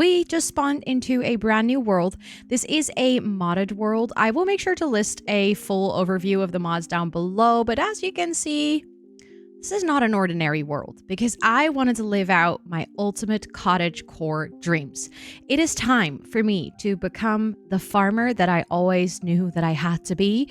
We just spawned into a brand new world. This is a modded world. I will make sure to list a full overview of the mods down below, but as you can see, this is not an ordinary world because I wanted to live out my ultimate cottagecore dreams. It is time for me to become the farmer that I always knew that I had to be.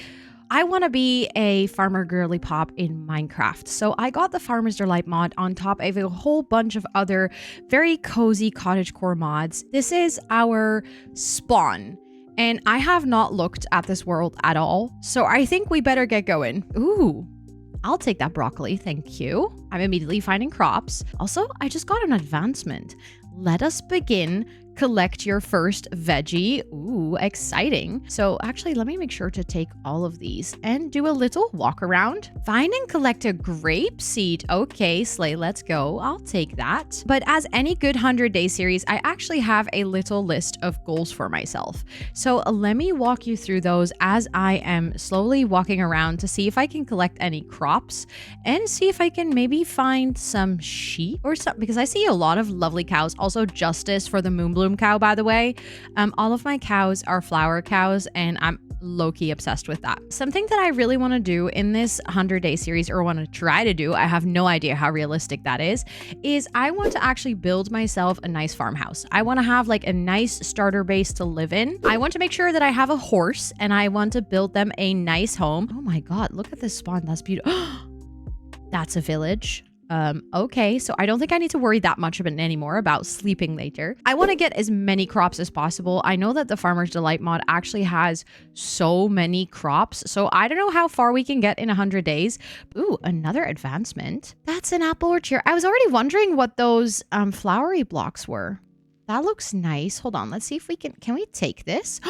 I want to be a farmer girly pop in Minecraft. So I got the Farmer's Delight mod on top of a whole bunch of other very cozy cottagecore mods. This is our spawn. And I have not looked at this world at all. So I think we better get going. Ooh. I'll take that broccoli, thank you. I'm immediately finding crops. Also, I just got an advancement. Let us begin. Collect your first veggie. Ooh, exciting. So actually, let me make sure to take all of these and do a little walk around. Find and collect a grape seed. Okay, Slay, let's go. I'll take that. But as any good 100-day series, I actually have a little list of goals for myself. So let me walk you through those as I am slowly walking around to see if I can collect any crops and see if I can maybe find some sheep or something, because I see a lot of lovely cows. Also, justice for the moon bloom cow, by the way. All of my cows are flower cows and I'm low-key obsessed with that. Something that I really want to do in this 100-day series, or want to try to do, I have no idea how realistic that is I want to actually build myself a nice farmhouse. I want to have like a nice starter base to live in. I want to make sure that I have a horse and I want to build them a nice home. Oh my god, look at this spawn. That's beautiful. That's a village. Okay, so I don't think I need to worry that much anymore about sleeping later. I want to get as many crops as possible. I know that the Farmer's Delight mod actually has so many crops, so I don't know how far we can get in 100 days. Ooh, another advancement. That's an apple orchard. I was already wondering what those flowery blocks were. That looks nice. Hold on, let's see if we can we take this?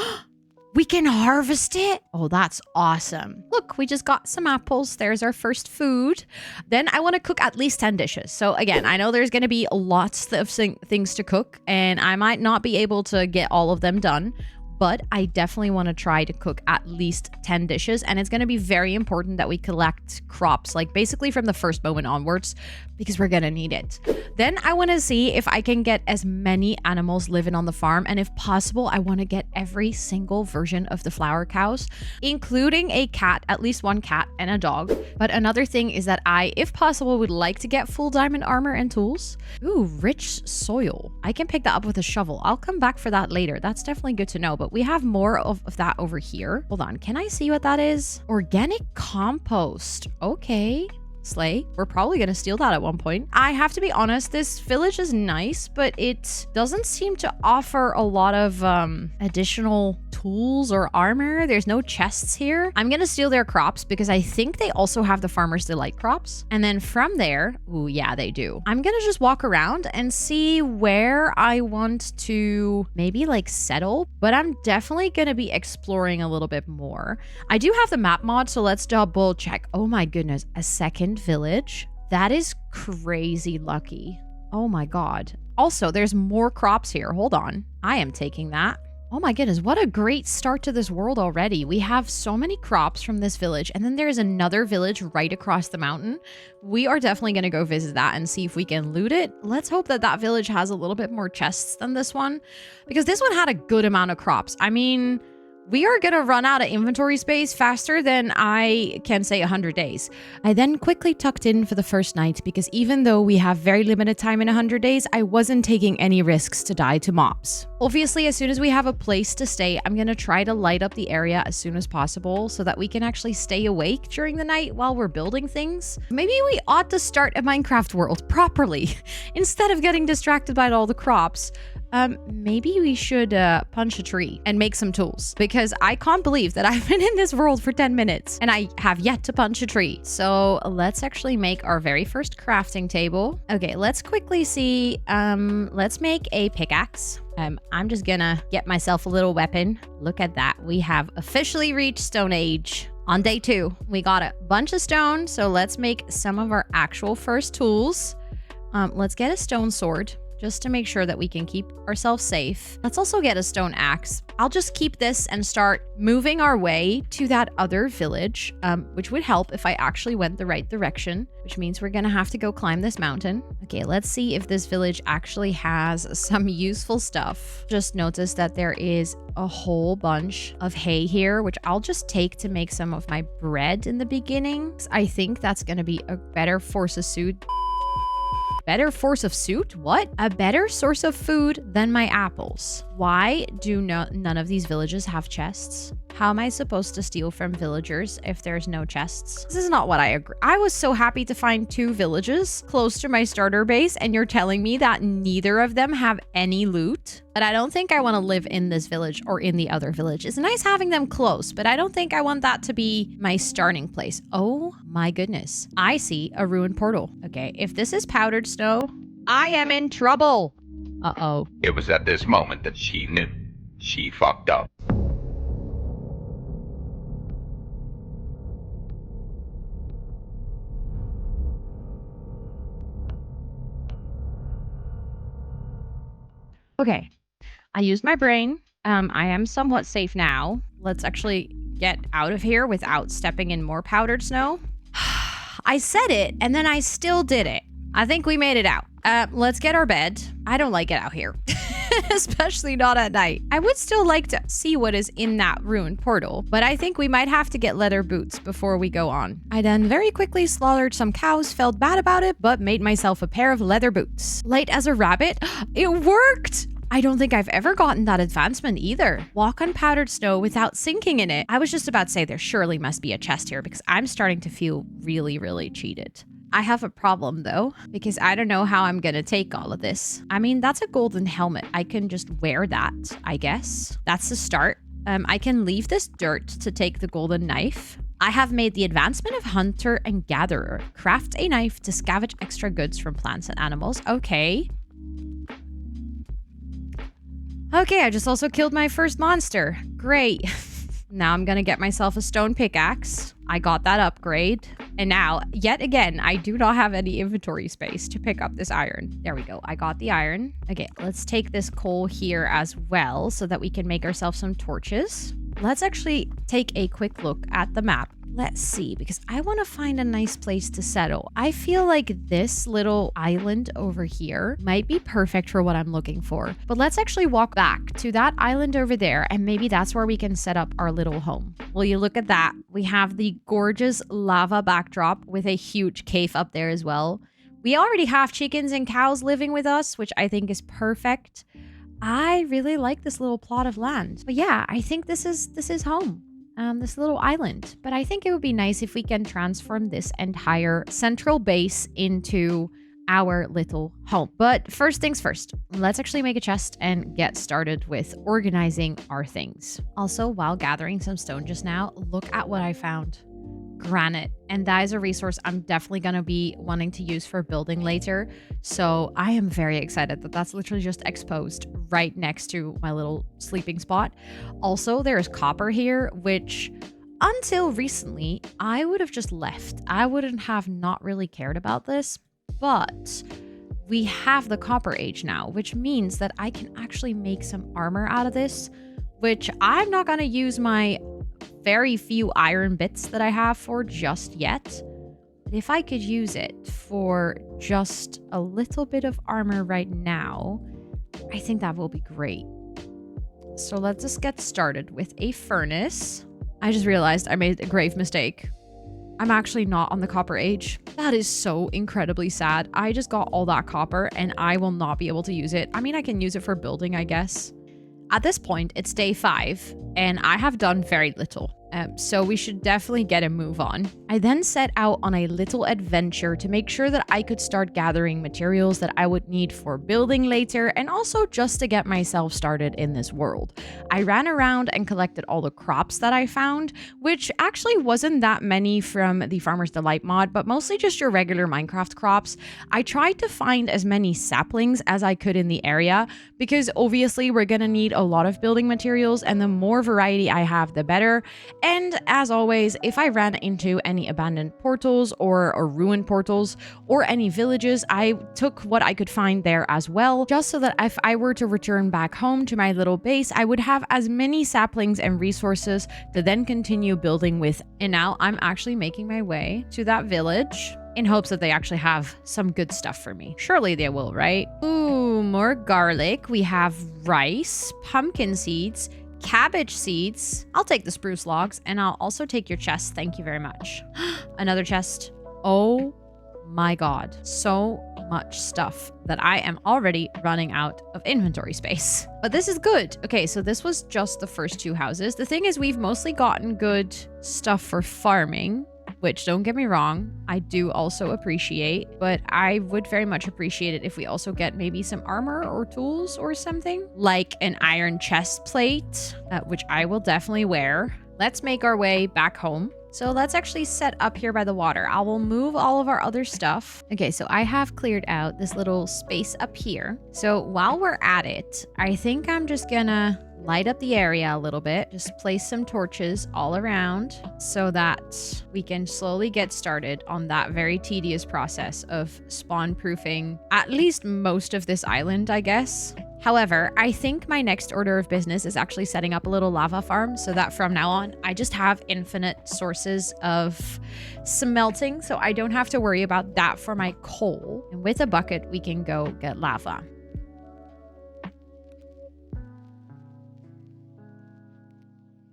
We can harvest it. Oh, that's awesome. Look, we just got some apples. There's our first food. Then I want to cook at least 10 dishes. So again, I know there's going to be lots of things to cook and I might not be able to get all of them done, but I definitely want to try to cook at least 10 dishes. And it's going to be very important that we collect crops, like basically from the first moment onwards, because we're going to need it. Then I want to see if I can get as many animals living on the farm. And if possible, I want to get every single version of the flower cows, including a cat, at least one cat and a dog. But another thing is that I, if possible, would like to get full diamond armor and tools. Ooh, rich soil. I can pick that up with a shovel. I'll come back for that later. That's definitely good to know. But we have more of that over here. Hold on. Can I see what that is? Organic compost. Okay. Slay. We're probably going to steal that at one point. I have to be honest, this village is nice, but it doesn't seem to offer a lot of additional tools or armor. There's no chests here. I'm going to steal their crops because I think they also have the Farmer's Delight crops. And then from there, ooh, yeah, they do. I'm going to just walk around and see where I want to maybe like settle, but I'm definitely going to be exploring a little bit more. I do have the map mod, so let's double check. Oh my goodness, a second village? That is crazy lucky. Oh my god. Also, there's more crops here. Hold on. I am taking that. Oh my goodness, what a great start to this world already. We have so many crops from this village, and then there's another village right across the mountain. We are definitely going to go visit that and see if we can loot it. Let's hope that that village has a little bit more chests than this one, because this one had a good amount of crops. I mean, we are going to run out of inventory space faster than I can say 100 days. I then quickly tucked in for the first night because even though we have very limited time in 100 days, I wasn't taking any risks to die to mobs. Obviously, as soon as we have a place to stay, I'm going to try to light up the area as soon as possible so that we can actually stay awake during the night while we're building things. Maybe we ought to start a Minecraft world properly instead of getting distracted by all the crops. Maybe we should punch a tree and make some tools, because I can't believe that I've been in this world for 10 minutes and I have yet to punch a tree. So let's actually make our very first crafting table. Okay, let's quickly see. Let's make a pickaxe. I'm just gonna get myself a little weapon. Look at that. We have officially reached Stone Age. On day 2, we got a bunch of stone. So let's make some of our actual first tools. Let's get a stone sword. just to make sure that we can keep ourselves safe. Let's also get a stone axe. I'll just keep this and start moving our way to that other village, which would help if I actually went the right direction, which means we're gonna have to go climb this mountain. Okay, let's see if this village actually has some useful stuff. Just notice that there is a whole bunch of hay here, which I'll just take to make some of my bread in the beginning. I think that's gonna be a better force of suit. Better force of suit? What? A better source of food than my apples. Why do none of these villages have chests? How am I supposed to steal from villagers if there's no chests? This is not what I agree. I was so happy to find 2 villages close to my starter base, and you're telling me that neither of them have any loot? But I don't think I want to live in this village or in the other village. It's nice having them close, but I don't think I want that to be my starting place. Oh my goodness. I see a ruined portal. Okay, if this is powdered snow, I am in trouble. Uh-oh. It was at this moment that she knew. She fucked up. Okay, I used my brain. I am somewhat safe now. Let's actually get out of here without stepping in more powdered snow. I said it, and then I still did it. I think we made it out. Let's get our bed. I don't like it out here, especially not at night. I would still like to see what is in that ruined portal, but I think we might have to get leather boots before we go on. I then very quickly slaughtered some cows, felt bad about it, but made myself a pair of leather boots. Light as a rabbit. It worked! I don't think I've ever gotten that advancement either. Walk on powdered snow without sinking in it. I was just about to say there surely must be a chest here because I'm starting to feel really, really cheated. I have a problem though, because I don't know how I'm gonna take all of this. I mean, that's a golden helmet. I can just wear that, I guess. That's the start. I can leave this dirt to take the golden knife. I have made the advancement of hunter and gatherer. Craft a knife to scavenge extra goods from plants and animals. Okay. Okay, I just also killed my first monster. Great. Now I'm gonna get myself a stone pickaxe. I got that upgrade. And now, yet again, I do not have any inventory space to pick up this iron. There we go. I got the iron. Okay, let's take this coal here as well so that we can make ourselves some torches. Let's actually take a quick look at the map. Let's see, because I want to find a nice place to settle. I feel like this little island over here might be perfect for what I'm looking for. But let's actually walk back to that island over there, and maybe that's where we can set up our little home. Well, you look at that. We have the gorgeous lava backdrop with a huge cave up there as well. We already have chickens and cows living with us, which I think is perfect. I really like this little plot of land. But yeah, I think this is home. This little island. But I think it would be nice if we can transform this entire central base into our little home. But first things first, let's actually make a chest and get started with organizing our things. Also, while gathering some stone just now, look at what I found. Granite. And that is a resource I'm definitely going to be wanting to use for building later. So I am very excited that that's literally just exposed right next to my little sleeping spot. Also, there is copper here, which until recently, I would have just left. I wouldn't have not really cared about this, but we have the copper age now, which means that I can actually make some armor out of this, which I'm not going to use my very few iron bits that I have for just yet. But if I could use it for just a little bit of armor right now, I think that will be great. So let's just get started with a furnace. I just realized I made a grave mistake. I'm actually not on the copper age. That is so incredibly sad. I just got all that copper and I will not be able to use it. I mean, I can use it for building, I guess. At this point, it's day 5, and I have done very little. So we should definitely get a move on. I then set out on a little adventure to make sure that I could start gathering materials that I would need for building later, and also just to get myself started in this world. I ran around and collected all the crops that I found, which actually wasn't that many from the Farmer's Delight mod, but mostly just your regular Minecraft crops. I tried to find as many saplings as I could in the area, because obviously we're gonna need a lot of building materials, and the more variety I have, the better. And as always, if I ran into any abandoned portals or ruined portals or any villages, I took what I could find there as well, just so that if I were to return back home to my little base, I would have as many saplings and resources to then continue building with. And now I'm actually making my way to that village in hopes that they actually have some good stuff for me. Surely they will, right? Ooh, more garlic. We have rice, pumpkin seeds, cabbage seeds. I'll take the spruce logs, and I'll also take your chest. Thank you very much. Another chest. Oh my god. So much stuff that I am already running out of inventory space. But this is good. Okay, so this was just the first 2 houses. The thing is, we've mostly gotten good stuff for farming, which, don't get me wrong, I do also appreciate, but I would very much appreciate it if we also get maybe some armor or tools or something, like an iron chest plate, which I will definitely wear. Let's make our way back home. So let's actually set up here by the water. I will move all of our other stuff. Okay, so I have cleared out this little space up here. So while we're at it, I think I'm just gonna light up the area a little bit. Just place some torches all around so that we can slowly get started on that very tedious process of spawn proofing at least most of this island, I guess. However, I think my next order of business is actually setting up a little lava farm so that from now on, I just have infinite sources of smelting, so I don't have to worry about that for my coal. And with a bucket, we can go get lava.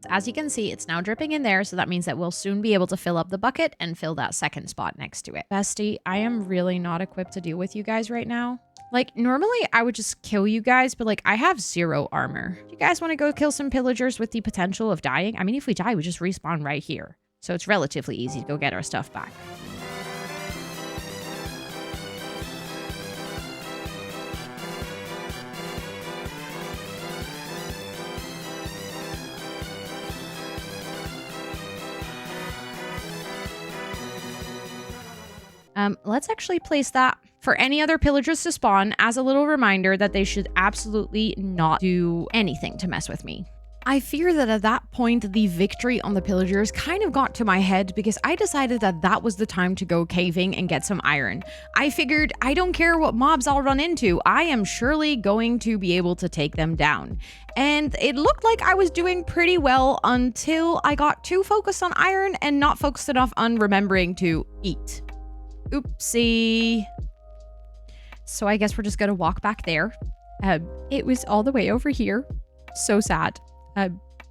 As you can see, it's now dripping in there, so that means that we'll soon be able to fill up the bucket and fill that second spot next to it. Bestie, I am really not equipped to deal with you guys right now. Like, normally I would just kill you guys, but like, I have 0 armor. Do you guys want to go kill some pillagers with the potential of dying? I mean, if we die, we just respawn right here. So it's relatively easy to go get our stuff back. Let's actually place that for any other pillagers to spawn as a little reminder that they should absolutely not do anything to mess with me. I fear that at that point, the victory on the pillagers kind of got to my head because I decided that that was the time to go caving and get some iron. I figured I don't care what mobs I'll run into. I am surely going to be able to take them down. And it looked like I was doing pretty well until I got too focused on iron and not focused enough on remembering to eat. Oopsie. So I guess we're just gonna walk back there. It was all the way over here. So sad.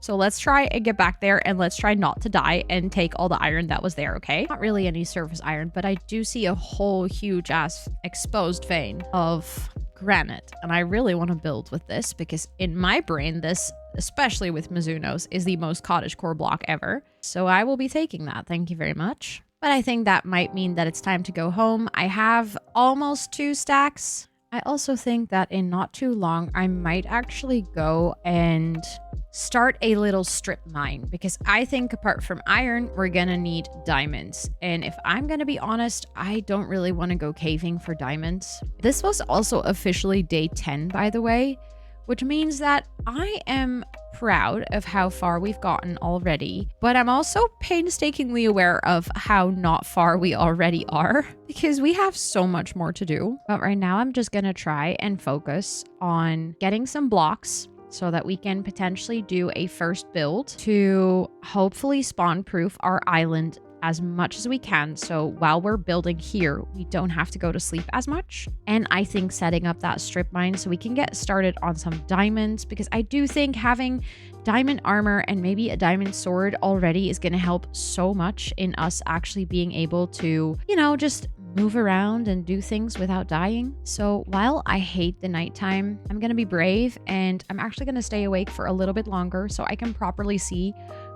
So let's try and get back there, and let's try not to die and take all the iron that was there, okay? Not really any surface iron, but I do see a whole huge ass exposed vein of granite, and I really want to build with this because in my brain, this, especially with Mizunos, is the most cottagecore block ever. So I will be taking that. Thank you very much. But I think that might mean that it's time to go home. I have almost 2 stacks. I also think that in not too long, I might actually go and start a little strip mine because I think apart from iron, we're gonna need diamonds. And if I'm gonna be honest, I don't really want to go caving for diamonds. This was also officially day 10, by the way, which means that I am proud of how far we've gotten already, but I'm also painstakingly aware of how not far we already are because we have so much more to do. But right now I'm just gonna try and focus on getting some blocks so that we can potentially do a first build to hopefully spawn proof our island as much as we can. So while we're building here, we don't have to go to sleep as much. And I think setting up that strip mine so we can get started on some diamonds, because I do think having diamond armor and maybe a diamond sword already is going to help so much in us actually being able to, you know, just move around and do things without dying. So while I hate the nighttime, I'm going to be brave and I'm actually going to stay awake for a little bit longer so I can properly see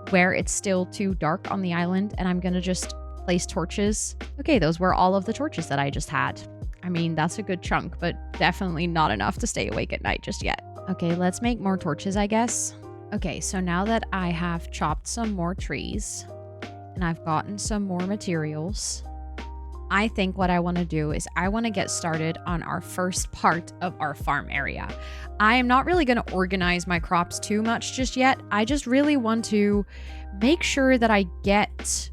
where it's still too dark on the island, and I'm gonna just place torches. Okay, those were all of the torches that I just had. I mean, that's a good chunk, but definitely not enough to stay awake at night just yet. Okay, let's make more torches, I guess. Okay, so now that I have chopped some more trees and I've gotten some more materials, I think what I want to do is I want to get started on our first part of our farm area. I am not really going to organize my crops too much just yet. I just really want to make sure that I get,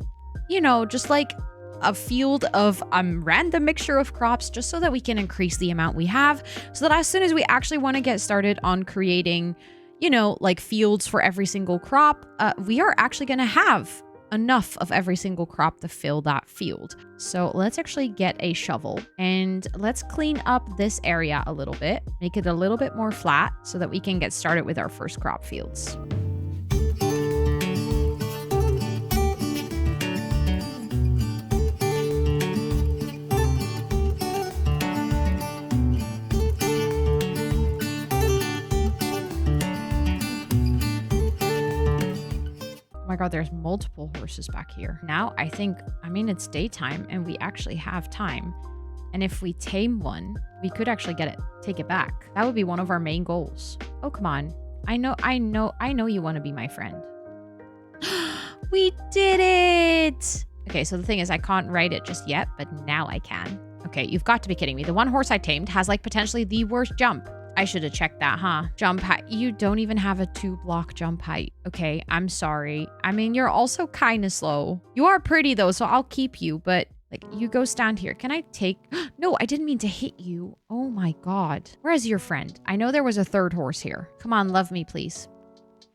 you know, just like a field of random mixture of crops, just so that we can increase the amount we have, so that as soon as we actually want to get started on creating, you know, like fields for every single crop, we are actually going to have enough of every single crop to fill that field. So let's actually get a shovel and let's clean up this area a little bit, make it a little bit more flat so that we can get started with our first crop fields. Oh my god, there's multiple horses back here. Now I think, I mean, it's daytime and we actually have time. And if we tame one, we could actually take it back. That would be one of our main goals. Oh, come on. I know you want to be my friend. We did it! Okay, so the thing is I can't ride it just yet, but now I can. Okay, you've got to be kidding me. The one horse I tamed has like potentially the worst jump. I should have checked that, huh? Jump height. You don't even have a 2-block jump height. Okay, I'm sorry. I mean, you're also kind of slow. You are pretty though, so I'll keep you, but like, you go stand here. Can I take... No, I didn't mean to hit you. Oh my god. Where is your friend? I know there was a third horse here. Come on, love me, please.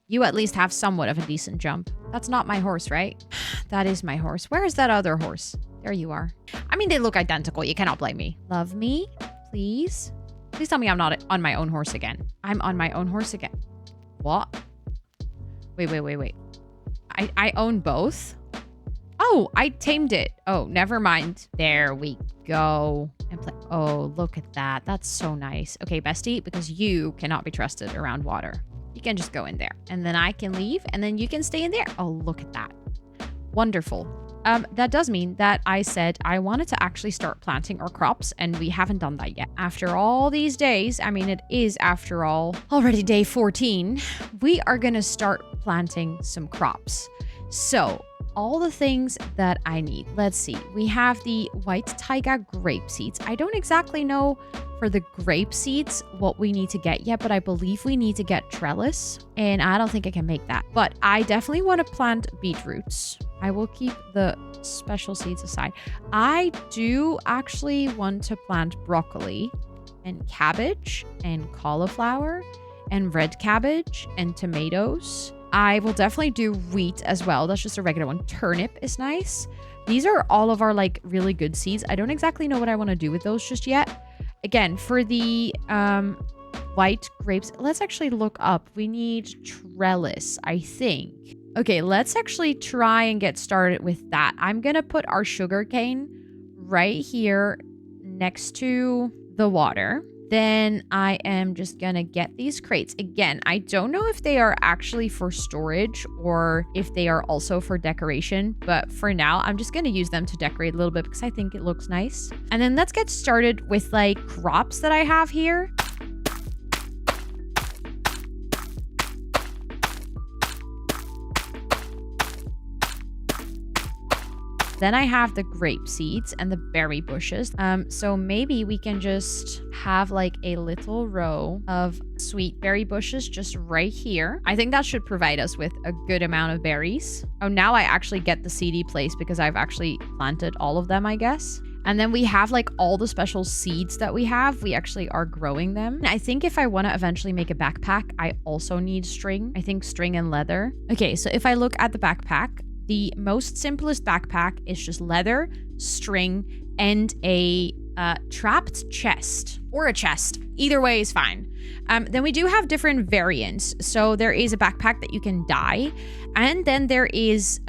You at least have somewhat of a decent jump. That's not my horse, right? That is my horse. Where is that other horse? There you are. I mean, they look identical. You cannot blame me. Love me, please. Please tell me I'm not on my own horse again. I'm on my own horse again. What? Wait. I own both? Oh, I tamed it. Oh, never mind. There we go. And play. Oh, look at that. That's so nice. Okay, bestie, because you cannot be trusted around water. You can just go in there. And then I can leave, and then you can stay in there. Oh, look at that. Wonderful. That does mean that I said I wanted to actually start planting our crops, and we haven't done that yet. After all these days, I mean, it is, after all, already day 14, we are going to start planting some crops. So, all the things that I need. Let's see. We have the white taiga grape seeds. I don't exactly know for the grape seeds what we need to get yet, but I believe we need to get trellis, and I don't think I can make that. But I definitely want to plant beetroots. I will keep the special seeds aside. I do actually want to plant broccoli and cabbage and cauliflower and red cabbage and tomatoes. I will definitely do wheat as well. That's just a regular one. Turnip is nice. These are all of our like really good seeds. I don't exactly know what I want to do with those just yet. Again, for the white grapes, let's actually look up. We need trellis, I think. Okay, let's actually try and get started with that. I'm going to put our sugar cane right here next to the water. Then I am just going to get these crates. Again, I don't know if they are actually for storage or if they are also for decoration. But for now, I'm just going to use them to decorate a little bit because I think it looks nice. And then let's get started with like crops that I have here. Then I have the grape seeds and the berry bushes. So maybe we can just have like a little row of sweet berry bushes just right here. I think that should provide us with a good amount of berries. Oh, now I actually get the seedy place because I've actually planted all of them, I guess. And then we have like all the special seeds that we have. We actually are growing them. I think if I want to eventually make a backpack, I also need string. I think string and leather. Okay, so if I look at the backpack, the most simplest backpack is just leather, string, and a trapped chest or a chest. Either way is fine. Then we do have different variants. So there is a backpack that you can dye, and then there is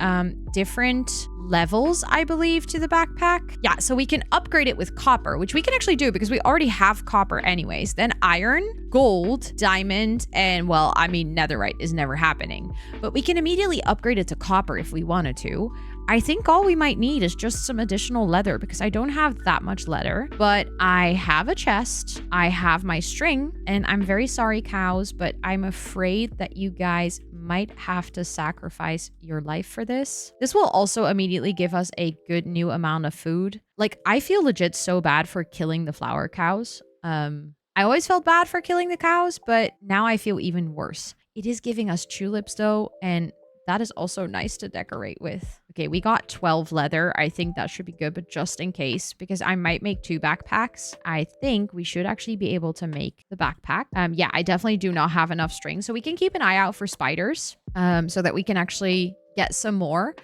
different levels, I believe, to the backpack. Yeah, so we can upgrade it with copper, which we can actually do because we already have copper anyways. Then iron, gold, diamond, and well, I mean, netherite is never happening. But we can immediately upgrade it to copper if we wanted to. I think all we might need is just some additional leather because I don't have that much leather, but I have a chest, I have my string, and I'm very sorry, cows, but I'm afraid that you guys might have to sacrifice your life for this. This will also immediately give us a good new amount of food. Like, I feel legit so bad for killing the flower cows. I always felt bad for killing the cows, but now I feel even worse. It is giving us tulips though, and That is also nice to decorate with. Okay, we got 12 leather. I think that should be good, but just in case, because I might make 2 backpacks, I think we should actually be able to make the backpack. Yeah, I definitely do not have enough string, so we can keep an eye out for spiders, so that we can actually get some more.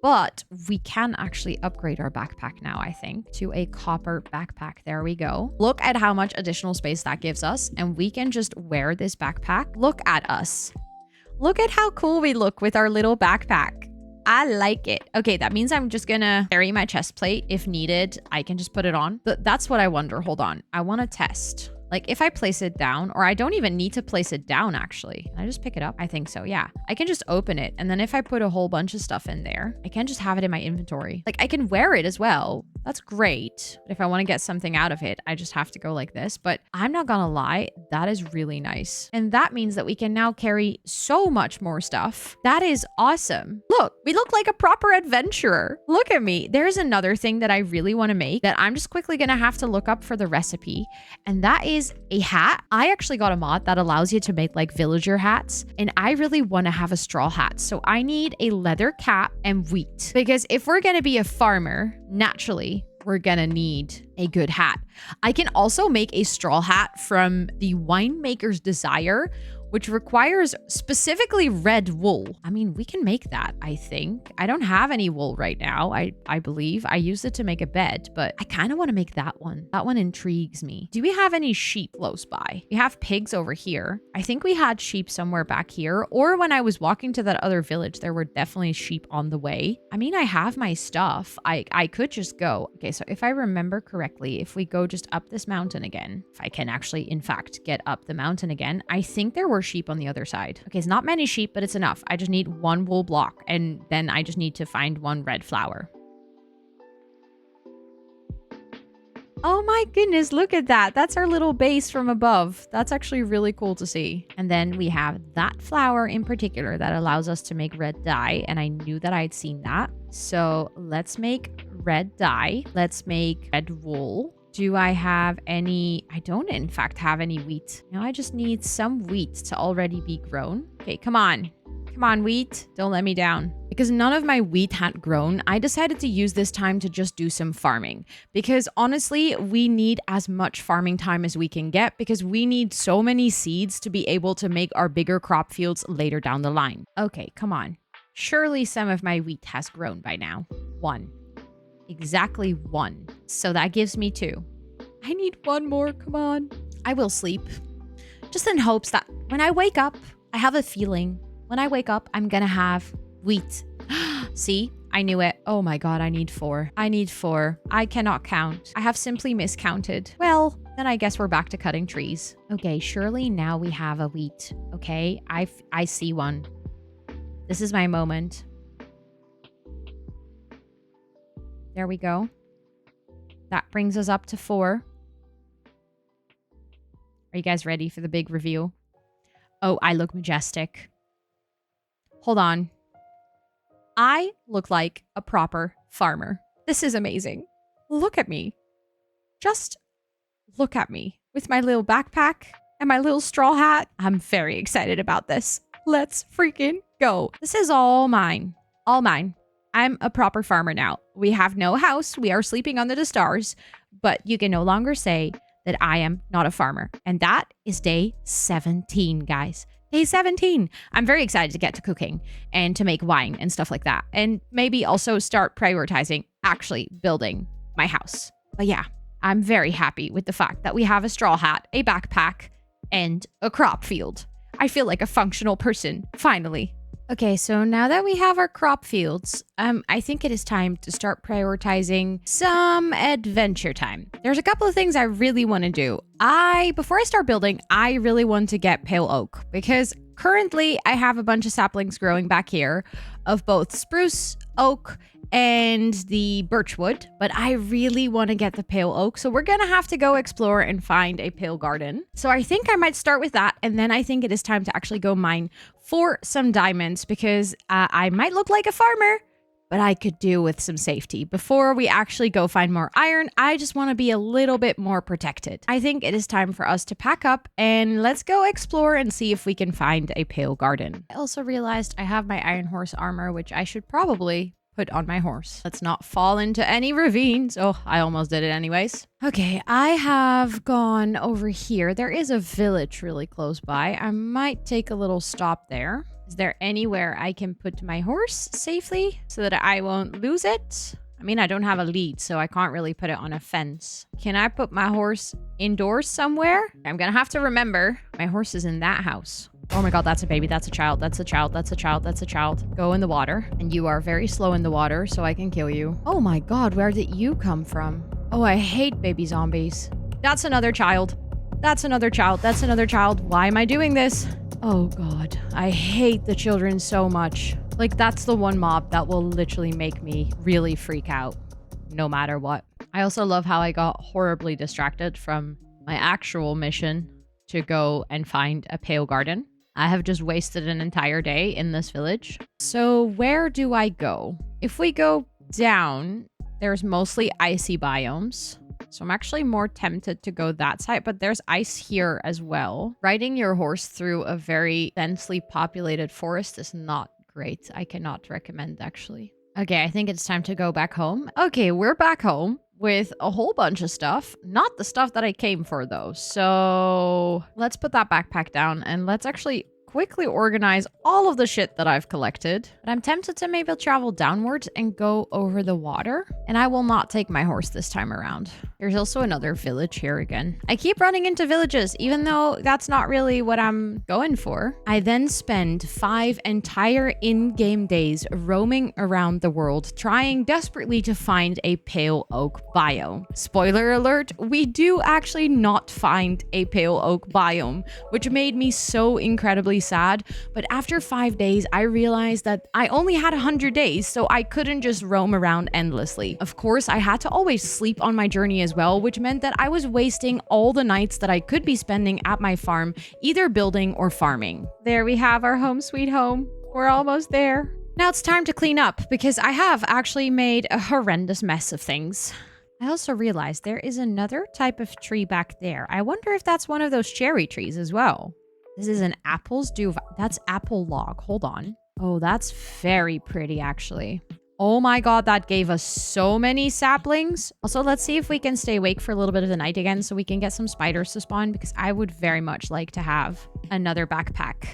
But we can actually upgrade our backpack now, I think, to a copper backpack. There we go. Look at how much additional space that gives us, and we can just wear this backpack. Look at us. Look at how cool we look with our little backpack. I like it. Okay, that means I'm just gonna carry my chest plate. If needed, I can just put it on. But that's what I wonder. Hold on. I want to test. Like if I place it down, or I don't even need to place it down actually. Can I just pick it up? I think so, yeah. I can just open it. And then if I put a whole bunch of stuff in there, I can just have it in my inventory. Like I can wear it as well. That's great. But if I want to get something out of it, I just have to go like this. But I'm not gonna lie, that is really nice. And that means that we can now carry so much more stuff. That is awesome. Look, we look like a proper adventurer. Look at me. There's another thing that I really want to make that I'm just quickly gonna have to look up for the recipe. And that is a hat. I actually got a mod that allows you to make like villager hats, and I really want to have a straw hat. So I need a leather cap and wheat, because if we're going to be a farmer, naturally we're going to need a good hat. I can also make a straw hat from the winemaker's desire, which requires specifically red wool. I mean, we can make that, I think. I don't have any wool right now, I believe. I used it to make a bed, but I kind of want to make that one. That one intrigues me. Do we have any sheep close by? We have pigs over here. I think we had sheep somewhere back here, or when I was walking to that other village, there were definitely sheep on the way. I mean, I have my stuff. I could just go. Okay, so if I remember correctly, if we go just up this mountain again, if I can actually, in fact, get up the mountain again, I think there were sheep on the other side. Okay, it's not many sheep, but it's enough. I just need 1 wool block, and then I just need to find 1 red flower. Oh my goodness, look at that. That's our little base from above. That's actually really cool to see. And then we have that flower in particular that allows us to make red dye, and I knew that I'd seen that. So let's make red dye. Let's make red wool. Do I have any? I don't in fact have any wheat. Now I just need some wheat to already be grown. Okay, come on. Come on, wheat. Don't let me down. Because none of my wheat had grown, I decided to use this time to just do some farming. Because honestly, we need as much farming time as we can get, because we need so many seeds to be able to make our bigger crop fields later down the line. Okay, come on. Surely some of my wheat has grown by now. 1. Exactly 1. So that gives me 2. I need 1 more. Come on. I will sleep. Just in hopes that when I wake up, I have a feeling when I wake up, I'm gonna have wheat. See? I knew it. Oh my god, I need 4. I need 4. I cannot count. I have simply miscounted. Well, then I guess we're back to cutting trees. Okay, surely now we have a wheat. Okay, I see one. This is my moment. There we go. That brings us up to 4. Are you guys ready for the big reveal? Oh, I look majestic. Hold on. I look like a proper farmer. This is amazing. Look at me. Just look at me with my little backpack and my little straw hat. I'm very excited about this. Let's freaking go. This is all mine. All mine. I'm a proper farmer now. We have no house. We are sleeping under the stars. But you can no longer say that I am not a farmer. And that is day 17, guys. Day 17. I'm very excited to get to cooking and to make wine and stuff like that. And maybe also start prioritizing actually building my house. But yeah, I'm very happy with the fact that we have a straw hat, a backpack, and a crop field. I feel like a functional person, finally. Okay, so now that we have our crop fields, I think it is time to start prioritizing some adventure time. There's a couple of things I really want to do. Before I start building, I really want to get pale oak, because currently I have a bunch of saplings growing back here of both spruce, oak, and the birchwood, but I really want to get the pale oak. So we're going to have to go explore and find a pale garden. So I think I might start with that. And then I think it is time to actually go mine for some diamonds, because I might look like a farmer, but I could do with some safety. Before we actually go find more iron, I just want to be a little bit more protected. I think it is time for us to pack up and let's go explore and see if we can find a pale garden. I also realized I have my iron horse armor, which I should probably put on my horse. Let's not fall into any ravines. Oh, I almost did it anyways. Okay, I have gone over here. There is a village really close by. I might take a little stop there. Is there anywhere I can put my horse safely so that I won't lose it? I mean, I don't have a lead, so I can't really put it on a fence. Can I put my horse indoors somewhere? I'm gonna have to remember my horse is in that house. Oh my god, that's a baby, that's a child, that's a child, that's a child, that's a child. Go in the water. And you are very slow in the water, so I can kill you. Oh my god, where did you come from? Oh, I hate baby zombies. That's another child. That's another child. That's another child. Why am I doing this? Oh god, I hate the children so much. Like, that's the one mob that will literally make me really freak out, no matter what. I also love how I got horribly distracted from my actual mission to go and find a pale garden. I have just wasted an entire day in this village. So where do I go? If we go down, there's mostly icy biomes. So I'm actually more tempted to go that side, but there's ice here as well. Riding your horse through a very densely populated forest is not great. I cannot recommend, actually. Okay, I think it's time to go back home. Okay, we're back home with a whole bunch of stuff. Not the stuff that I came for, though. So let's put that backpack down and let's actually quickly organize all of the shit that I've collected. But I'm tempted to maybe travel downwards and go over the water. And I will not take my horse this time around. There's also another village here again. I keep running into villages, even though that's not really what I'm going for. I then spend 5 entire in-game days roaming around the world, trying desperately to find a pale oak biome. Spoiler alert, we do actually not find a pale oak biome, which made me so incredibly sad. But after 5 days, I realized that I only had 100 days, so I couldn't just roam around endlessly. Of course, I had to always sleep on my journey as well, which meant that I was wasting all the nights that I could be spending at my farm, either building or farming. There we have our home sweet home. We're almost there. Now it's time to clean up because I have actually made a horrendous mess of things. I also realized there is another type of tree back there. I wonder if that's one of those cherry trees as well. This is an apples duva. That's apple log. Hold on. Oh, that's very pretty, actually. Oh my god, that gave us so many saplings. Also, let's see if we can stay awake for a little bit of the night again so we can get some spiders to spawn because I would very much like to have another backpack.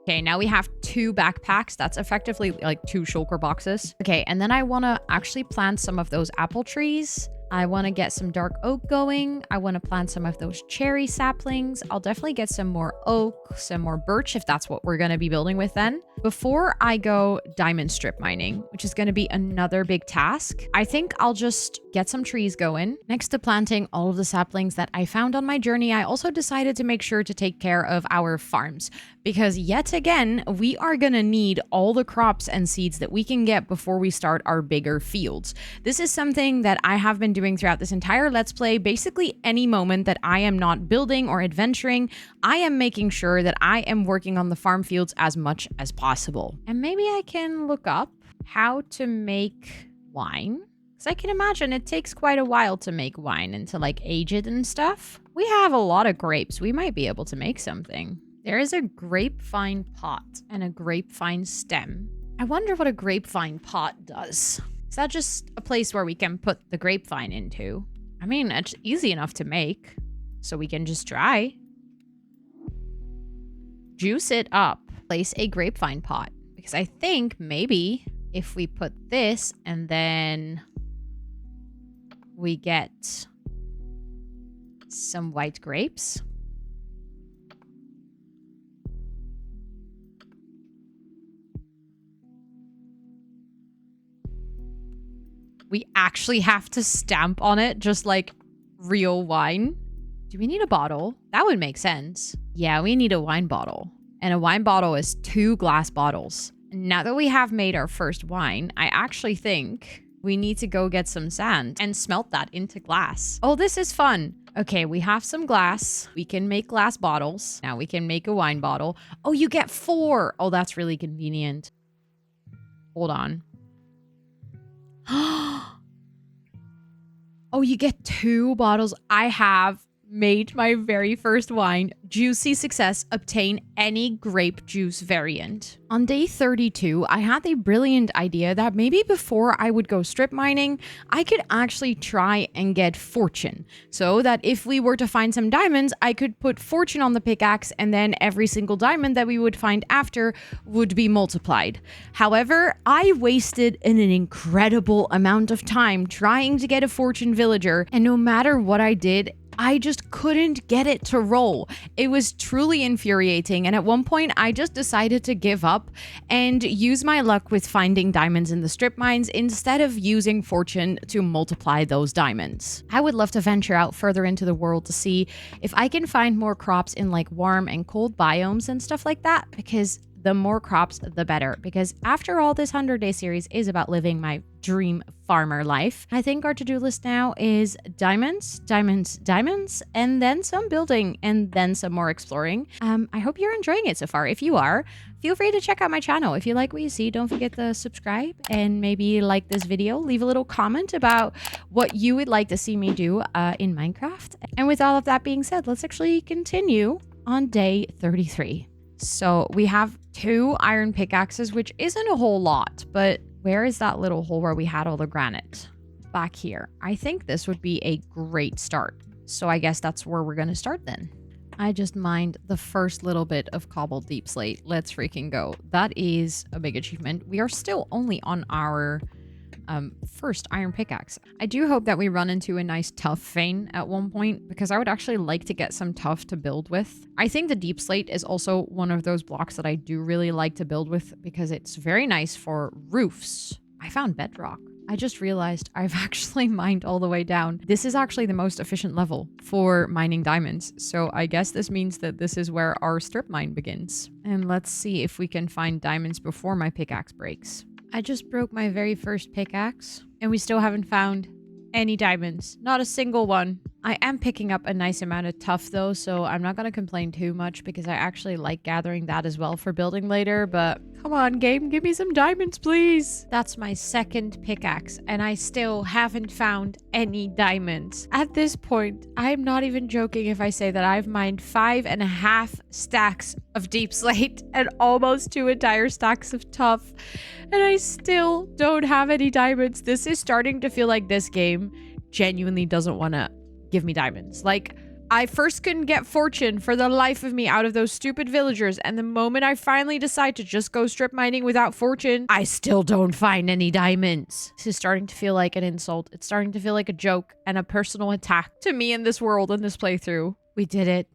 Okay, now we have 2 backpacks. That's effectively like 2 shulker boxes. Okay, and then I want to actually plant some of those apple trees. I want to get some dark oak going. I want to plant some of those cherry saplings. I'll definitely get some more oak, some more birch if that's what we're going to be building with then. Before I go diamond strip mining, which is going to be another big task, I think I'll just get some trees going. Next to planting all of the saplings that I found on my journey, I also decided to make sure to take care of our farms because yet again, we are going to need all the crops and seeds that we can get before we start our bigger fields. This is something that I have been doing throughout this entire Let's Play. Basically, any moment that I am not building or adventuring, I am making sure that I am working on the farm fields as much as possible. And maybe I can look up how to make wine. Because I can imagine it takes quite a while to make wine and to like age it and stuff. We have a lot of grapes. We might be able to make something. There is a grapevine pot and a grapevine stem. I wonder what a grapevine pot does. Is that just a place where we can put the grapevine into? I mean, it's easy enough to make, so we can just try. Juice it up. Place a grapevine pot. Because I think maybe if we put this and then we get some white grapes. We actually have to stamp on it, just like real wine. Do we need a bottle? That would make sense. Yeah, we need a wine bottle. And a wine bottle is 2 glass bottles. Now that we have made our first wine, I actually think we need to go get some sand and smelt that into glass. Oh, this is fun. Okay, we have some glass. We can make glass bottles. Now we can make a wine bottle. Oh, you get 4. Oh, that's really convenient. Hold on. Oh, you get 2 bottles. I have made my very first wine. Juicy success. Obtain any grape juice variant. On day 32, I had the brilliant idea that maybe before I would go strip mining, I could actually try and get fortune. So that if we were to find some diamonds, I could put fortune on the pickaxe and then every single diamond that we would find after would be multiplied. However, I wasted an incredible amount of time trying to get a fortune villager, and no matter what I did, I just couldn't get it to roll. It was truly infuriating, and at one point I just decided to give up and use my luck with finding diamonds in the strip mines instead of using fortune to multiply those diamonds. I would love to venture out further into the world to see if I can find more crops in like warm and cold biomes and stuff like that, because the more crops, the better. Because after all, this 100-day series is about living my dream farmer life. I think our to-do list now is diamonds, diamonds, diamonds, and then some building, and then some more exploring. I hope you're enjoying it so far. If you are, feel free to check out my channel. If you like what you see, don't forget to subscribe and maybe like this video. Leave a little comment about what you would like to see me do in Minecraft. And with all of that being said, let's actually continue on day 33. So we have 2 iron pickaxes, which isn't a whole lot, but where is that little hole where we had all the granite? Back here. I think this would be a great start. So I guess that's where we're going to start then. I just mined the first little bit of cobbled deep slate. Let's freaking go. That is a big achievement. We are still only on our first iron pickaxe. I do hope that we run into a nice tough vein at one point, because I would actually like to get some tough to build with. I think the deep slate is also one of those blocks that I do really like to build with because it's very nice for roofs. I found bedrock. I just realized I've actually mined all the way down. This is actually the most efficient level for mining diamonds. So I guess this means that this is where our strip mine begins. And let's see if we can find diamonds before my pickaxe breaks. I just broke my very first pickaxe and we still haven't found any diamonds. Not a single one. I am picking up a nice amount of tuff though, so I'm not going to complain too much because I actually like gathering that as well for building later, but come on game, give me some diamonds please. That's my second pickaxe and I still haven't found any diamonds. At this point, I'm not even joking if I say that I've mined 5.5 stacks of deep slate and almost 2 entire stacks of tuff, and I still don't have any diamonds. This is starting to feel like this game genuinely doesn't want to give me diamonds. Like, I first couldn't get fortune for the life of me out of those stupid villagers, and the moment I finally decide to just go strip mining without fortune, I still don't find any diamonds. This is starting to feel like an insult. It's starting to feel like a joke and a personal attack to me in this world, in this playthrough. We did it.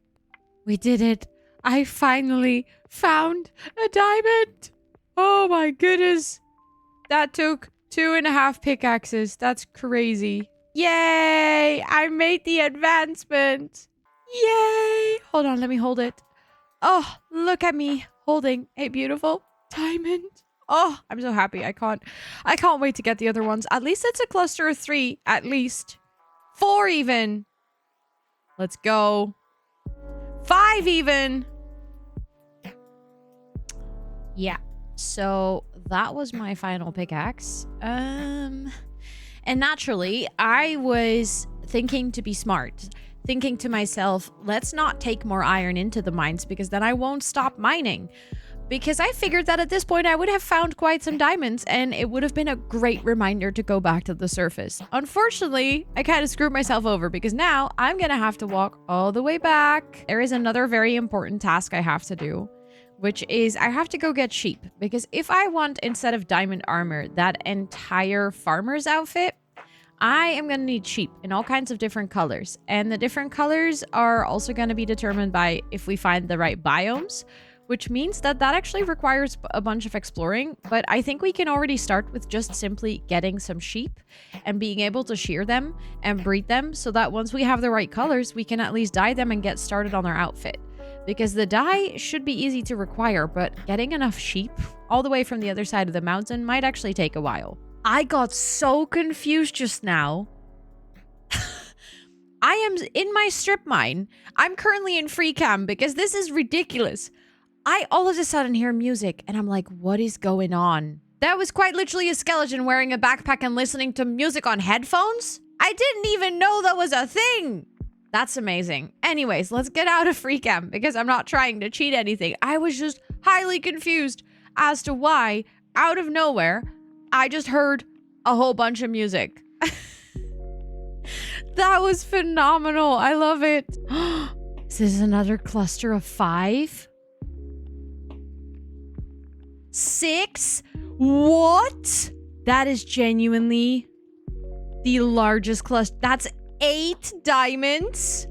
We did it. I finally found a diamond. Oh my goodness. That took 2.5 pickaxes. That's crazy. Yay! I made the advancement. Yay! Hold on, let me hold it. Oh, look at me holding a beautiful diamond. Oh, I'm so happy. I can't wait to get the other ones. At least it's a cluster of 3. At least 4 even. Let's go. 5 even. Yeah. So that was my final pickaxe. And naturally, I was thinking to be smart, thinking to myself, let's not take more iron into the mines because then I won't stop mining. Because I figured that at this point I would have found quite some diamonds and it would have been a great reminder to go back to the surface. Unfortunately, I kind of screwed myself over because now I'm going to have to walk all the way back. There is another very important task I have to do, which is I have to go get sheep, because if I want, instead of diamond armor, that entire farmer's outfit, I am going to need sheep in all kinds of different colors. And the different colors are also going to be determined by if we find the right biomes, which means that actually requires a bunch of exploring. But I think we can already start with just simply getting some sheep and being able to shear them and breed them so that once we have the right colors, we can at least dye them and get started on their outfit. Because the dye should be easy to require, but getting enough sheep all the way from the other side of the mountain might actually take a while. I got so confused just now. I am in my strip mine. I'm currently in free cam because this is ridiculous. I all of a sudden hear music and I'm like, what is going on? That was quite literally a skeleton wearing a backpack and listening to music on headphones? I didn't even know that was a thing. That's amazing. Anyways, let's get out of free cam because I'm not trying to cheat anything. I was just highly confused as to why, out of nowhere, I just heard a whole bunch of music. That was phenomenal. I love it. Is this another cluster of 5? 6? What? That is genuinely the largest cluster. That's 8 diamonds.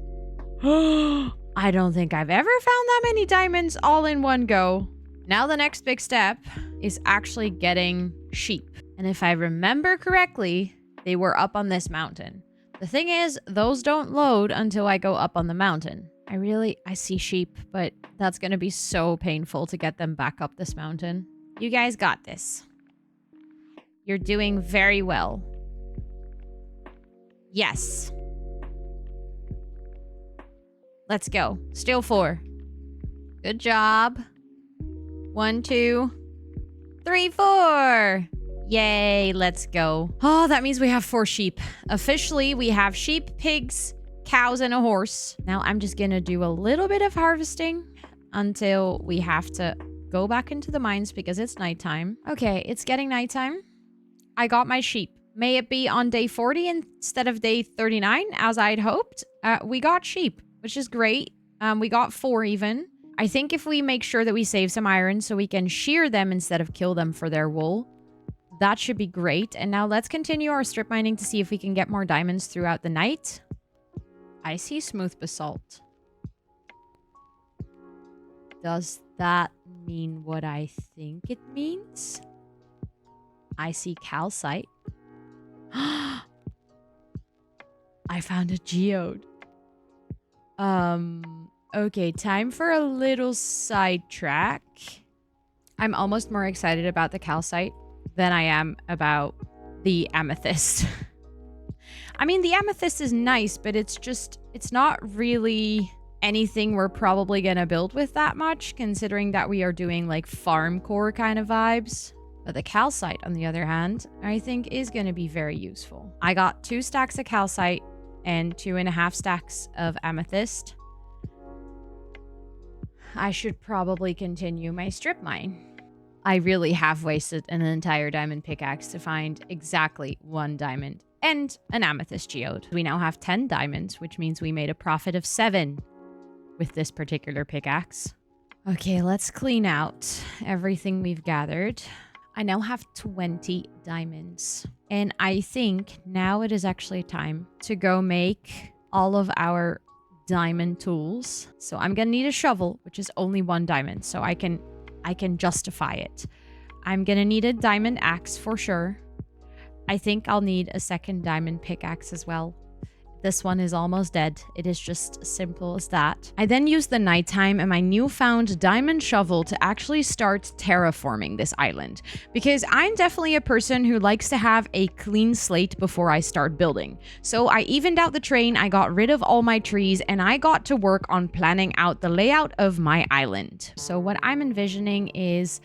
I don't think I've ever found that many diamonds all in one go. Now the next big step is actually getting sheep. And if I remember correctly, they were up on this mountain. The thing is, those don't load until I go up on the mountain. I see sheep, but that's going to be so painful to get them back up this mountain. You guys got this. You're doing very well. Yes. Let's go. Still 4. Good job. 1, 2, 3, 4. Yay, let's go. Oh, that means we have 4 sheep. Officially, we have sheep, pigs, cows, and a horse. Now I'm just gonna do a little bit of harvesting until we have to go back into the mines because it's nighttime. Okay, it's getting nighttime. I got my sheep. May it be on day 40 instead of day 39, as I'd hoped. We got sheep, which is great. We got 4 even. I think if we make sure that we save some iron so we can shear them instead of kill them for their wool, that should be great. And now let's continue our strip mining to see if we can get more diamonds throughout the night. I see smooth basalt. Does that mean what I think it means? I see calcite. I found a geode. Okay, time for a little sidetrack. I'm almost more excited about the calcite than I am about the amethyst. I mean, the amethyst is nice, but it's not really anything we're probably gonna build with that much, considering that we are doing like farm core kind of vibes. But the calcite, on the other hand, I think is gonna be very useful. I got 2 stacks of calcite and 2.5 stacks of amethyst. I should probably continue my strip mine. I really have wasted an entire diamond pickaxe to find exactly 1 diamond and an amethyst geode. We now have 10 diamonds, which means we made a profit of 7 with this particular pickaxe. Okay, let's clean out everything we've gathered. I now have 20 diamonds. And I think now it is actually time to go make all of our diamond tools. So I'm gonna need a shovel, which is only 1 diamond, so I can justify it. I'm gonna need a diamond axe for sure. I think I'll need a 2nd diamond pickaxe as well. This one is almost dead. It is just simple as that. I then used the nighttime and my newfound diamond shovel to actually start terraforming this island. Because I'm definitely a person who likes to have a clean slate before I start building. So I evened out the terrain, I got rid of all my trees, and I got to work on planning out the layout of my island. So what I'm envisioning is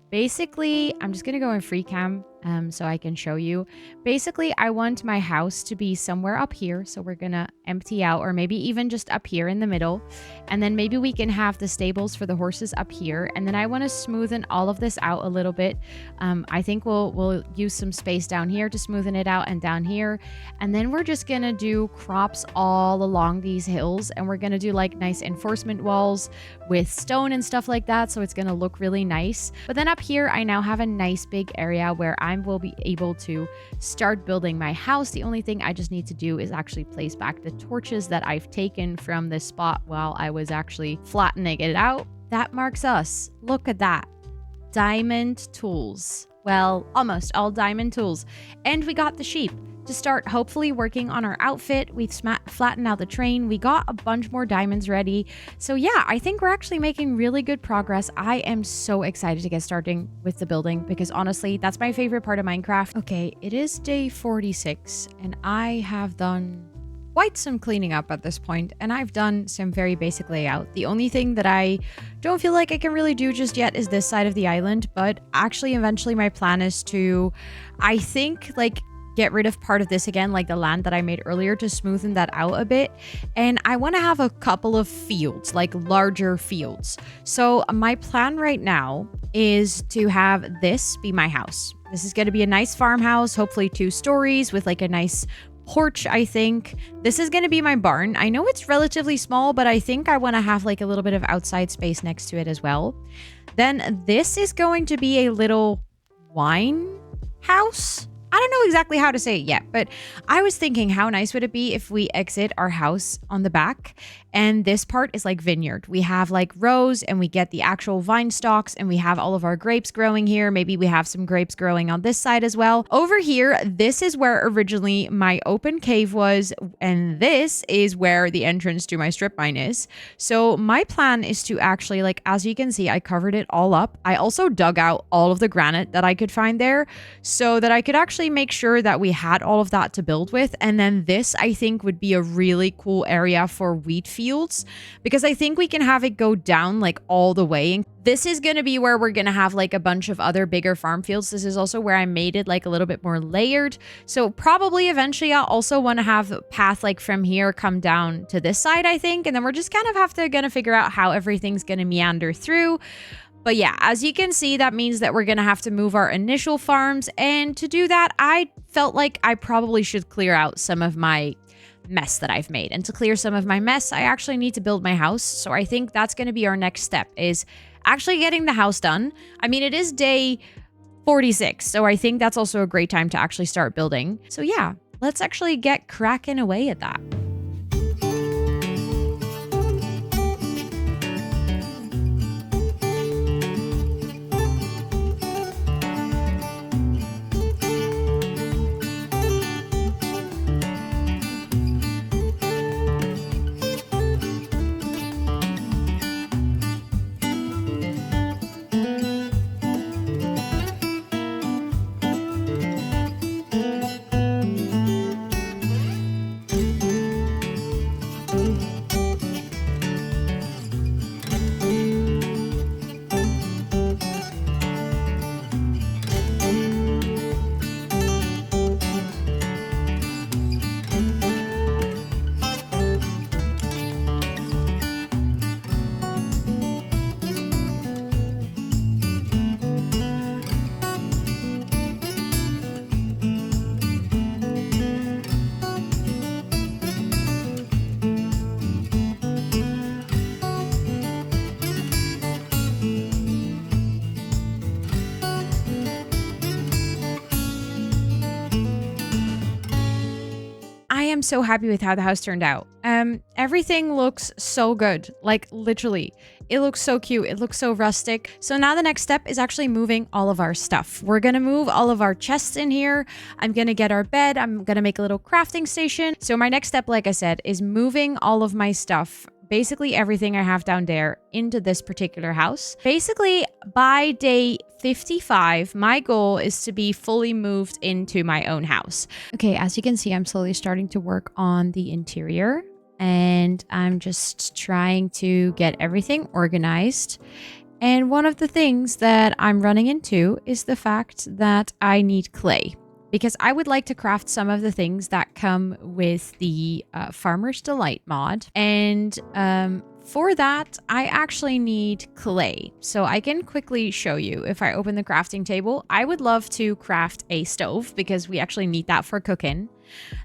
basically, I'm just gonna go in free cam so I can show you. Basically, I want my house to be somewhere up here. So we're gonna empty out, or maybe even just up here in the middle. And then maybe we can have the stables for the horses up here. And then I want to smoothen all of this out a little bit. I think we'll use some space down here to smoothen it out, and down here. And then we're just gonna do crops all along these hills. And we're gonna do like nice enforcement walls with stone and stuff like that. So it's gonna look really nice. But then up here, I now have a nice big area where I will be able to start building my house. The only thing I just need to do is actually place back the torches that I've taken from this spot while I was actually flattening it out. That marks us. Look at that. Diamond tools. Well, almost all diamond tools. And we got the sheep to start hopefully working on our outfit. We've flattened out the train. We got a bunch more diamonds ready. So yeah, I think we're actually making really good progress. I am so excited to get starting with the building because honestly, that's my favorite part of Minecraft. Okay, it is day 46 and I have done quite some cleaning up at this point, and I've done some very basic layout. The only thing that I don't feel like I can really do just yet is this side of the island, but actually eventually my plan is to, I think, like, get rid of part of this again, like the land that I made earlier, to smoothen that out a bit. And I want to have a couple of fields, like larger fields. So my plan right now is to have this be my house. This is going to be a nice farmhouse, hopefully 2 stories with like a nice porch, I think. This is going to be my barn. I know it's relatively small, but I think I want to have like a little bit of outside space next to it as well. Then this is going to be a little wine house. I don't know exactly how to say it yet, but I was thinking, how nice would it be if we exit our house on the back and this part is like vineyard. We have like rows and we get the actual vine stalks and we have all of our grapes growing here. Maybe we have some grapes growing on this side as well. Over here, this is where originally my open cave was, and this is where the entrance to my strip mine is. So my plan is to actually, like, as you can see, I covered it all up. I also dug out all of the granite that I could find there so that I could actually make sure that we had all of that to build with. And then this, I think, would be a really cool area for wheat fields, because I think we can have it go down like all the way. And this is going to be where we're going to have like a bunch of other bigger farm fields. This is also where I made it like a little bit more layered. So probably eventually I'll also want to have a path like from here come down to this side, I think. And then we're just kind of gonna figure out how everything's going to meander through. But yeah, as you can see, that means that we're going to have to move our initial farms. And to do that, I felt like I probably should clear out some of my mess that I've made. And to clear some of my mess, I actually need to build my house. So I think that's going to be our next step, is actually getting the house done. I mean, it is day 46, so I think that's also a great time to actually start building. So yeah, let's actually get cracking away at that. I am so happy with how the house turned out. Everything looks so good. Like, literally, it looks so cute. It looks so rustic. So now the next step is actually moving all of our stuff. We're gonna move all of our chests in here. I'm gonna get our bed. I'm gonna make a little crafting station. So my next step, like I said, is moving all of my stuff, basically everything I have down there, into this particular house. Basically, by day 55, my goal is to be fully moved into my own house. Okay, as you can see, I'm slowly starting to work on the interior, and I'm just trying to get everything organized. And one of the things that I'm running into is the fact that I need clay, because I would like to craft some of the things that come with the Farmer's Delight mod. And for that, I actually need clay. So I can quickly show you. If I open the crafting table, I would love to craft a stove, because we actually need that for cooking.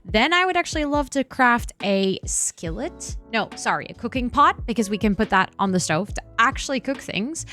Then I would actually love to craft a skillet. No, sorry, a cooking pot, because we can put that on the stove to actually cook things.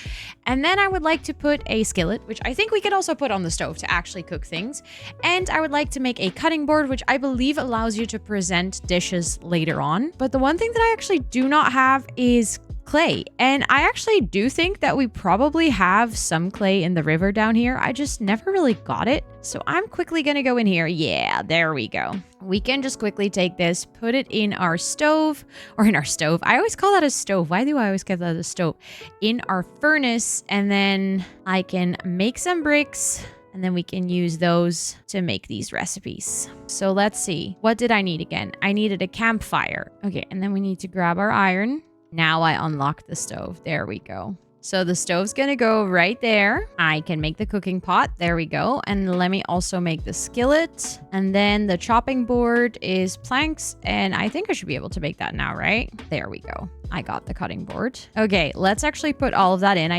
And then I would like to put a skillet, which I think we could also put on the stove to actually cook things. And I would like to make a cutting board, which I believe allows you to present dishes later on. But the one thing that I actually do not have is clay. And I actually do think that we probably have some clay in the river down here. I just never really got it. So I'm quickly gonna go in here. Yeah, there we go. We can just quickly take this, put it in our stove, or in our stove. I always call that a stove. Why do I always call that a stove? In our furnace, and then I can make some bricks. And then we can use those to make these recipes. So let's see. What did I need again? I needed a campfire. Okay, and then we need to grab our iron. Now I unlock the stove. There we go. So the stove's gonna go right there. I can make the cooking pot. There we go. And let me also make the skillet. And then the chopping board is planks. And I think I should be able to make that now, right? There we go. I got the cutting board. Okay, let's actually put all of that in.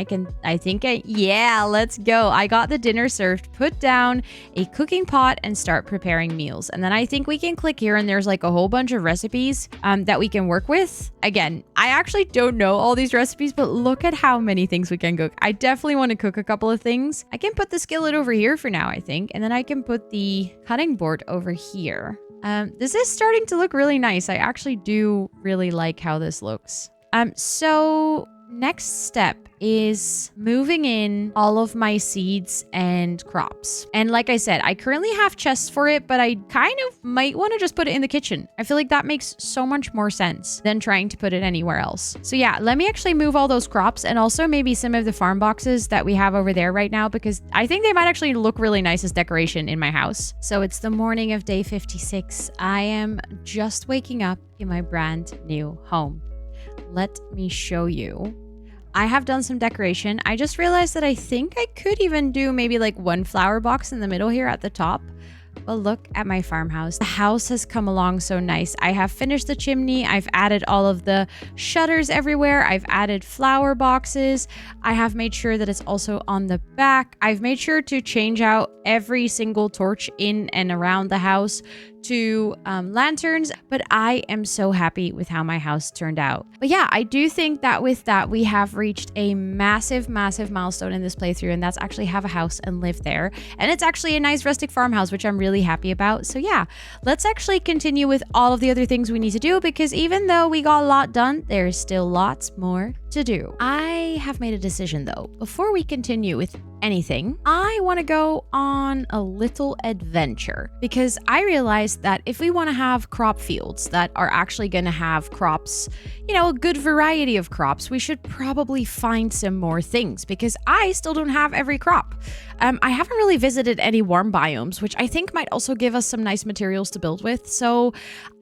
Yeah, let's go. I got the dinner served. Put down a cooking pot and start preparing meals. And then I think we can click here and there's like a whole bunch of recipes that we can work with. Again, I actually don't know all these recipes, but look at how many things we can cook. I definitely want to cook a couple of things. I can put the skillet over here for now, I think. And then I can put the cutting board over here. This is starting to look really nice. I actually do really like how this looks. So next step is moving in all of my seeds and crops. And like I said, I currently have chests for it, but I kind of might want to just put it in the kitchen. I feel like that makes so much more sense than trying to put it anywhere else. So yeah, let me actually move all those crops and also maybe some of the farm boxes that we have over there right now, because I think they might actually look really nice as decoration in my house. So it's the morning of day 56. I am just waking up in my brand new home. Let me show you. I have done some decoration. I just realized that I think I could even do maybe like one flower box in the middle here at the top. But look at my farmhouse. The house has come along so nice. I have finished the chimney. I've added all of the shutters everywhere. I've added flower boxes. I have made sure that it's also on the back. I've made sure to change out every single torch in and around the house to lanterns, but I am so happy with how my house turned out. But yeah, I do think that with that, we have reached a massive, massive milestone in this playthrough, and that's actually have a house and live there. And it's actually a nice rustic farmhouse, which I'm really happy about. So yeah, let's actually continue with all of the other things we need to do, because even though we got a lot done, there's still lots more to do. I have made a decision though. Before we continue with anything, I want to go on a little adventure, because I realized that if we want to have crop fields that are actually going to have crops, you know, a good variety of crops, we should probably find some more things, because I still don't have every crop. I haven't really visited any warm biomes, which I think might also give us some nice materials to build with. So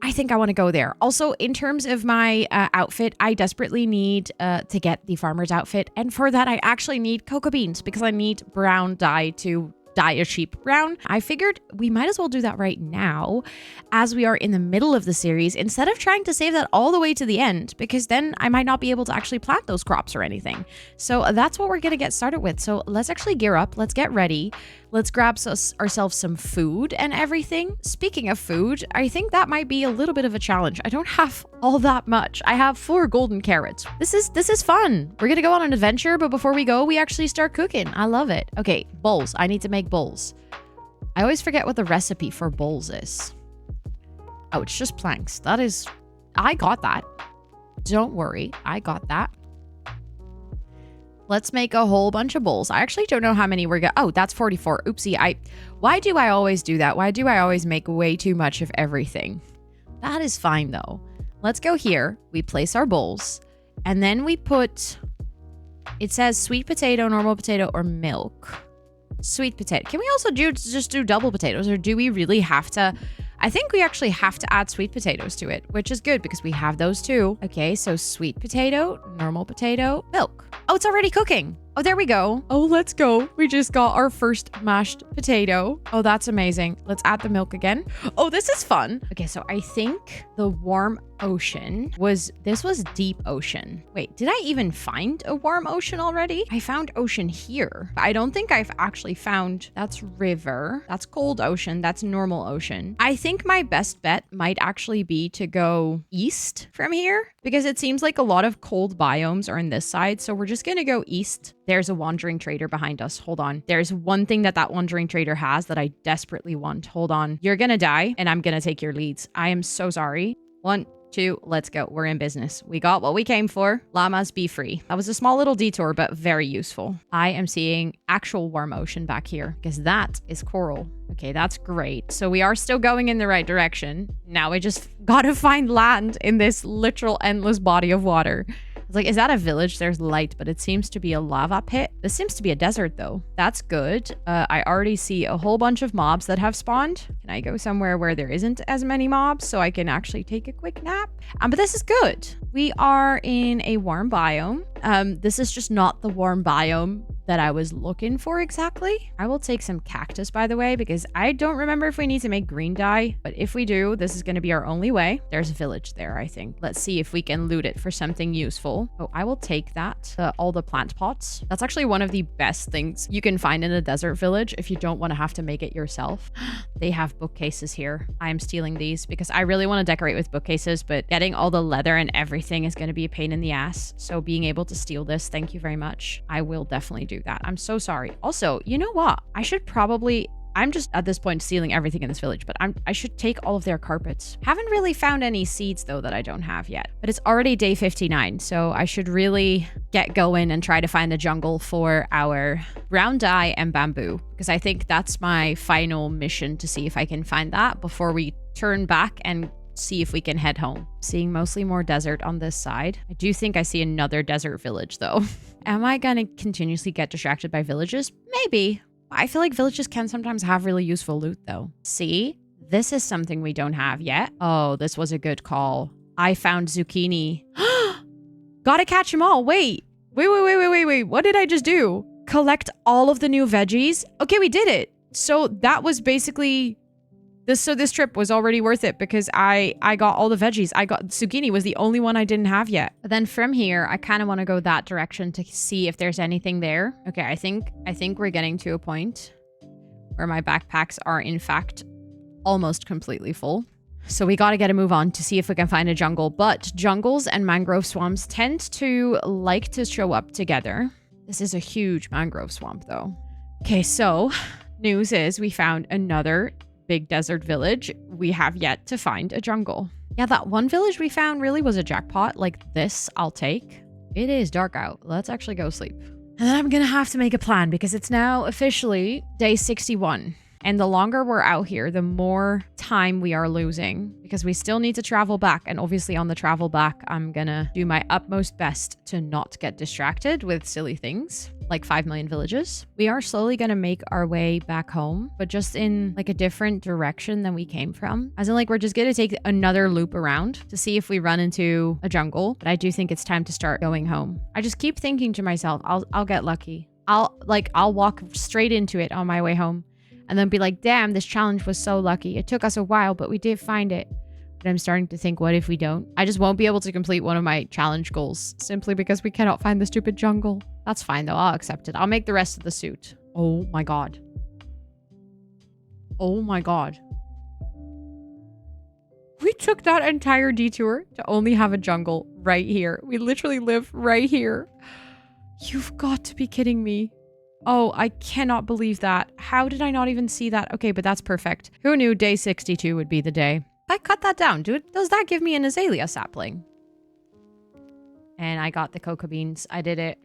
I think I want to go there. Also, in terms of my outfit, I desperately need to get the farmer's outfit. And for that, I actually need cocoa beans, because I need brown dye to dye a sheep brown. I figured we might as well do that right now, as we are in the middle of the series, instead of trying to save that all the way to the end, because then I might not be able to actually plant those crops or anything. So that's what we're going to get started with. So let's actually gear up. Let's get ready. Let's grab ourselves some food and everything. Speaking of food, I think that might be a little bit of a challenge. I don't have all that much. I have 4 golden carrots. This is fun. We're gonna go on an adventure, but before we go, we actually start cooking. I love it. Okay, bowls. I need to make bowls. I always forget what the recipe for bowls is. Oh, it's just planks. I got that. Don't worry, I got that. Let's make a whole bunch of bowls. I actually don't know how many we're oh, that's 44. Oopsie. Why do I always do that? Why do I always make way too much of everything? That is fine though. Let's go here. We place our bowls, and then we put, it says sweet potato, normal potato, or milk. Sweet potato. Can we also just do double potatoes, or do we really have to? I think we actually have to add sweet potatoes to it, which is good because we have those too. Okay, so sweet potato, normal potato, milk. Oh, it's already cooking. Oh, there we go. Oh, let's go. We just got our first mashed potato. Oh, that's amazing. Let's add the milk again. Oh, this is fun. Okay, so I think the warm ocean was deep ocean. Wait, did I even find a warm ocean already? I found ocean here. I don't think I've actually found, that's river. That's cold ocean. That's normal ocean. I think my best bet might actually be to go east from here, because it seems like a lot of cold biomes are in this side. So we're just going to go east. There's a wandering trader behind us. Hold on. There's one thing that wandering trader has that I desperately want. Hold on. You're going to die, and I'm going to take your leads. I am so sorry. 1, 2, let's go. We're in business. We got what we came for. Llamas, be free. That was a small little detour, but very useful. I am seeing actual warm ocean back here, because that is coral. Okay, that's great. So we are still going in the right direction. Now we just gotta find land in this literal endless body of water. was like, is that a village? There's light, but it seems to be a lava pit. This seems to be a desert though. That's good. I already see a whole bunch of mobs that have spawned. Can I go somewhere where there isn't as many mobs so I can actually take a quick nap? But this is good. We are in a warm biome. This is just not the warm biome that I was looking for exactly. I will take some cactus, by the way, because I don't remember if we need to make green dye, but if we do, this is going to be our only way. There's a village there, I think. Let's see if we can loot it for something useful. Oh, I will take that. All the plant pots. That's actually one of the best things you can find in a desert village if you don't want to have to make it yourself. They have bookcases here. I am stealing these because I really want to decorate with bookcases, but getting all the leather and everything is going to be a pain in the ass. So being able to steal this, thank you very much. I will definitely do that. I'm so sorry. Also, you know what? I should probably... I'm just at this point stealing everything in this village, but I should take all of their carpets. Haven't really found any seeds though that I don't have yet, but it's already day 59. So I should really get going and try to find a jungle for our brown dye and bamboo, because I think that's my final mission, to see if I can find that before we turn back and see if we can head home. Seeing mostly more desert on this side. I do think I see another desert village though. Am I gonna continuously get distracted by villages? Maybe. I feel like villages can sometimes have really useful loot though. See? This is something we don't have yet. Oh, this was a good call. I found zucchini. Gotta catch them all. Wait. What did I just do? Collect all of the new veggies? Okay, we did it. So that was basically... This trip was already worth it because I got all the veggies. Zucchini was the only one I didn't have yet. But then from here, I kind of want to go that direction to see if there's anything there. Okay, I think we're getting to a point where my backpacks are in fact almost completely full. So we got to get a move on to see if we can find a jungle. But jungles and mangrove swamps tend to like to show up together. This is a huge mangrove swamp though. Okay, so news is we found another big desert village. We have yet to find a jungle. Yeah, that one village we found really was a jackpot. Like this, I'll take. It is dark out. Let's actually go sleep. And then I'm gonna have to make a plan because it's now officially day 61. And the longer we're out here, the more time we are losing because we still need to travel back. And obviously on the travel back, I'm gonna do my utmost best to not get distracted with silly things like 5 million villages. We are slowly gonna make our way back home, but just in like a different direction than we came from. As in like, we're just gonna take another loop around to see if we run into a jungle. But I do think it's time to start going home. I just keep thinking to myself, I'll get lucky. I'll walk straight into it on my way home. And then be like, damn, this challenge was so lucky. It took us a while, but we did find it. But I'm starting to think, what if we don't? I just won't be able to complete one of my challenge goals simply because we cannot find the stupid jungle. That's fine though, I'll accept it. I'll make the rest of the suit. Oh my god. Oh my god. We took that entire detour to only have a jungle right here. We literally live right here. You've got to be kidding me. Oh, I cannot believe that. How did I not even see that? Okay, but that's perfect. Who knew day 62 would be the day? I cut that down, dude. Does that give me an azalea sapling? And I got the cocoa beans. I did it.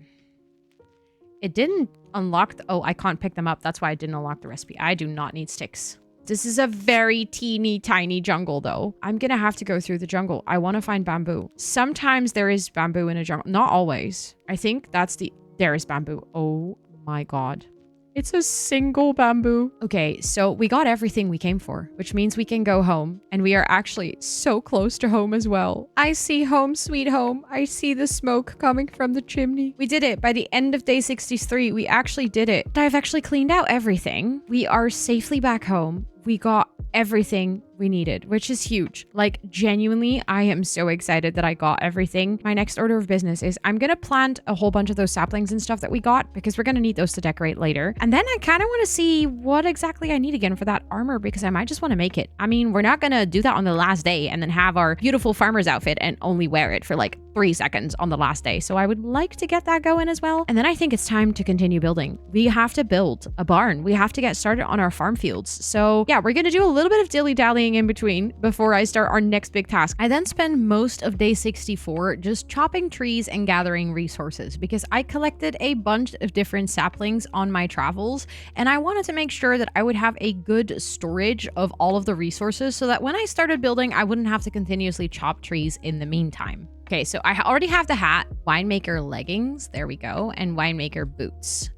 It didn't unlock the... Oh, I can't pick them up. That's why I didn't unlock the recipe. I do not need sticks. This is a very teeny tiny jungle though. I'm gonna have to go through the jungle. I want to find bamboo. Sometimes there is bamboo in a jungle. Not always. I think that's the... There is bamboo. Oh my god. It's a single bamboo. Okay, so we got everything we came for, which means we can go home. And we are actually so close to home as well. I see home sweet home. I see the smoke coming from the chimney. We did it. By the end of day 63, we actually did it. I've actually cleaned out everything. We are safely back home. We got everything we needed, which is huge. Like, genuinely, I am so excited that I got everything. My next order of business is I'm gonna plant a whole bunch of those saplings and stuff that we got because we're gonna need those to decorate later. And then I kind of want to see what exactly I need again for that armor because I might just want to make it. I mean, we're not gonna do that on the last day and then have our beautiful farmer's outfit and only wear it for like 3 seconds on the last day. So I would like to get that going as well. And then I think it's time to continue building. We have to build a barn. We have to get started on our farm fields. So yeah, we're gonna do a little bit of dilly-dallying happening in between before I start our next big task. I then spend most of day 64 just chopping trees and gathering resources because I collected a bunch of different saplings on my travels, and I wanted to make sure that I would have a good storage of all of the resources so that when I started building, I wouldn't have to continuously chop trees in the meantime. Okay, so I already have the hat, winemaker leggings, there we go, and winemaker boots.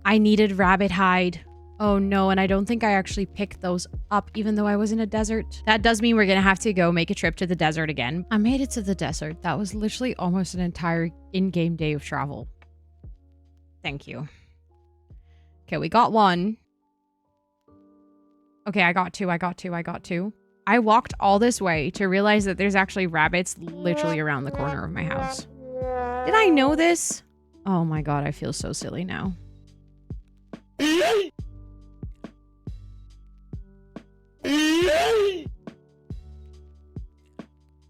I needed rabbit hide. Oh no, and I don't think I actually picked those up even though I was in a desert. That does mean we're gonna have to go make a trip to the desert again. I made it to the desert. That was literally almost an entire in-game day of travel. Thank you. Okay, we got one. Okay, I got two. I walked all this way to realize that there's actually rabbits literally around the corner of my house. Did I know this? Oh my god, I feel so silly now.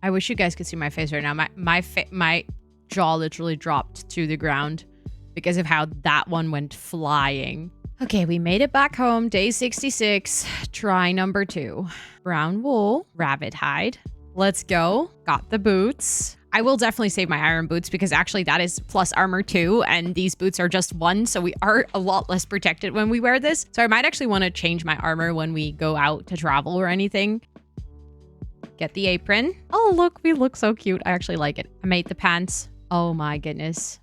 I wish you guys could see my face right now. My jaw literally dropped to the ground because of how that one went flying. Okay, we made it back home. Day 66. Try number 2. Brown wool, rabbit hide. Let's go. Got the boots. I will definitely save my iron boots because actually that is plus armor 2 and these boots are just 1, so we are a lot less protected when we wear this. So I might actually want to change my armor when we go out to travel or anything. Get the apron. Oh, look, we look so cute. I actually like it. I made the pants. Oh my goodness.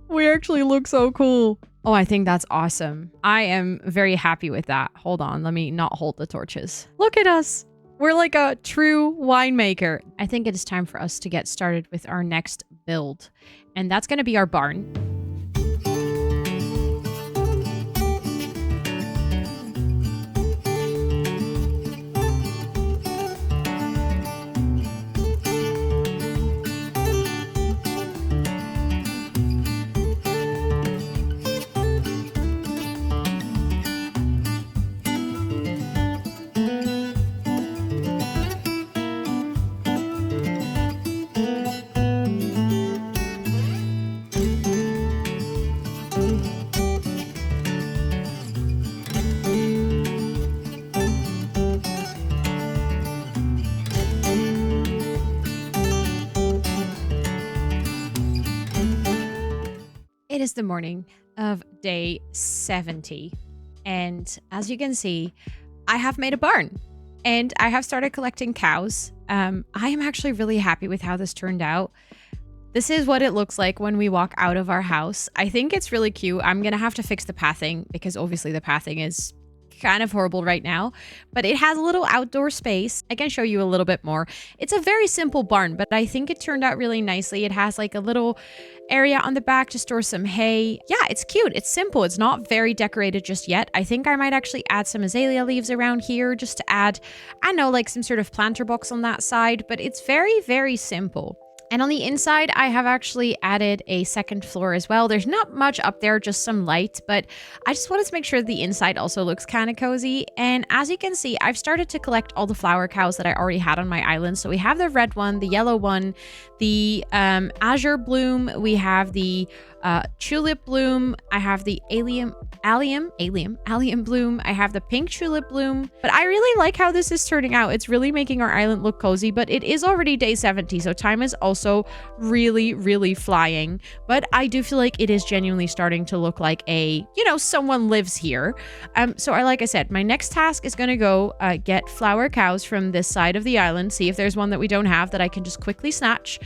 We actually look so cool. Oh, I think that's awesome. I am very happy with that. Hold on, let me not hold the torches. Look at us. We're like a true winemaker. I think it is time for us to get started with our next build. And that's going to be our barn. It is the morning of day 70. And as you can see, I have made a barn and I have started collecting cows. I am actually really happy with how this turned out. This is what it looks like when we walk out of our house. I think it's really cute. I'm going to have to fix the pathing because obviously the pathing is kind of horrible right now, but it has a little outdoor space. I can show you a little bit more. It's a very simple barn, but I think it turned out really nicely. It has like a little area on the back to store some hay. Yeah, it's cute. It's simple. It's not very decorated just yet. I think I might actually add some azalea leaves around here just to add, I know, like some sort of planter box on that side, but it's very, very simple. And on the inside, I have actually added a second floor as well. There's not much up there, just some light, but I just wanted to make sure the inside also looks kind of cozy. And as you can see, I've started to collect all the flower cows that I already had on my island. So we have the red one, the yellow one, the azure bloom, we have the tulip bloom, I have the allium bloom, I have the pink tulip bloom. But I really like how this is turning out. It's really making our island look cozy, but it is already day 70, so time is also really, really flying. But I do feel like it is genuinely starting to look like a, you know, someone lives here. So like I said, my next task is gonna go get flower cows from this side of the island, see if there's one that we don't have that I can just quickly snatch.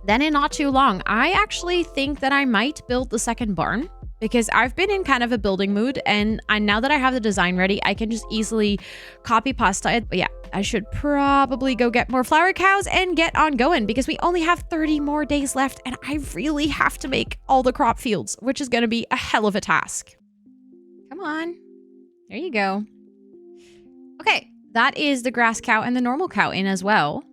Then in not too long, I actually think that I might build the second barn because I've been in kind of a building mood, and now that I have the design ready, I can just easily copy pasta it. But yeah, I should probably go get more flower cows and get on going because we only have 30 more days left and I really have to make all the crop fields, which is going to be a hell of a task. Come on. There you go. Okay, that is the grass cow and the normal cow in as well.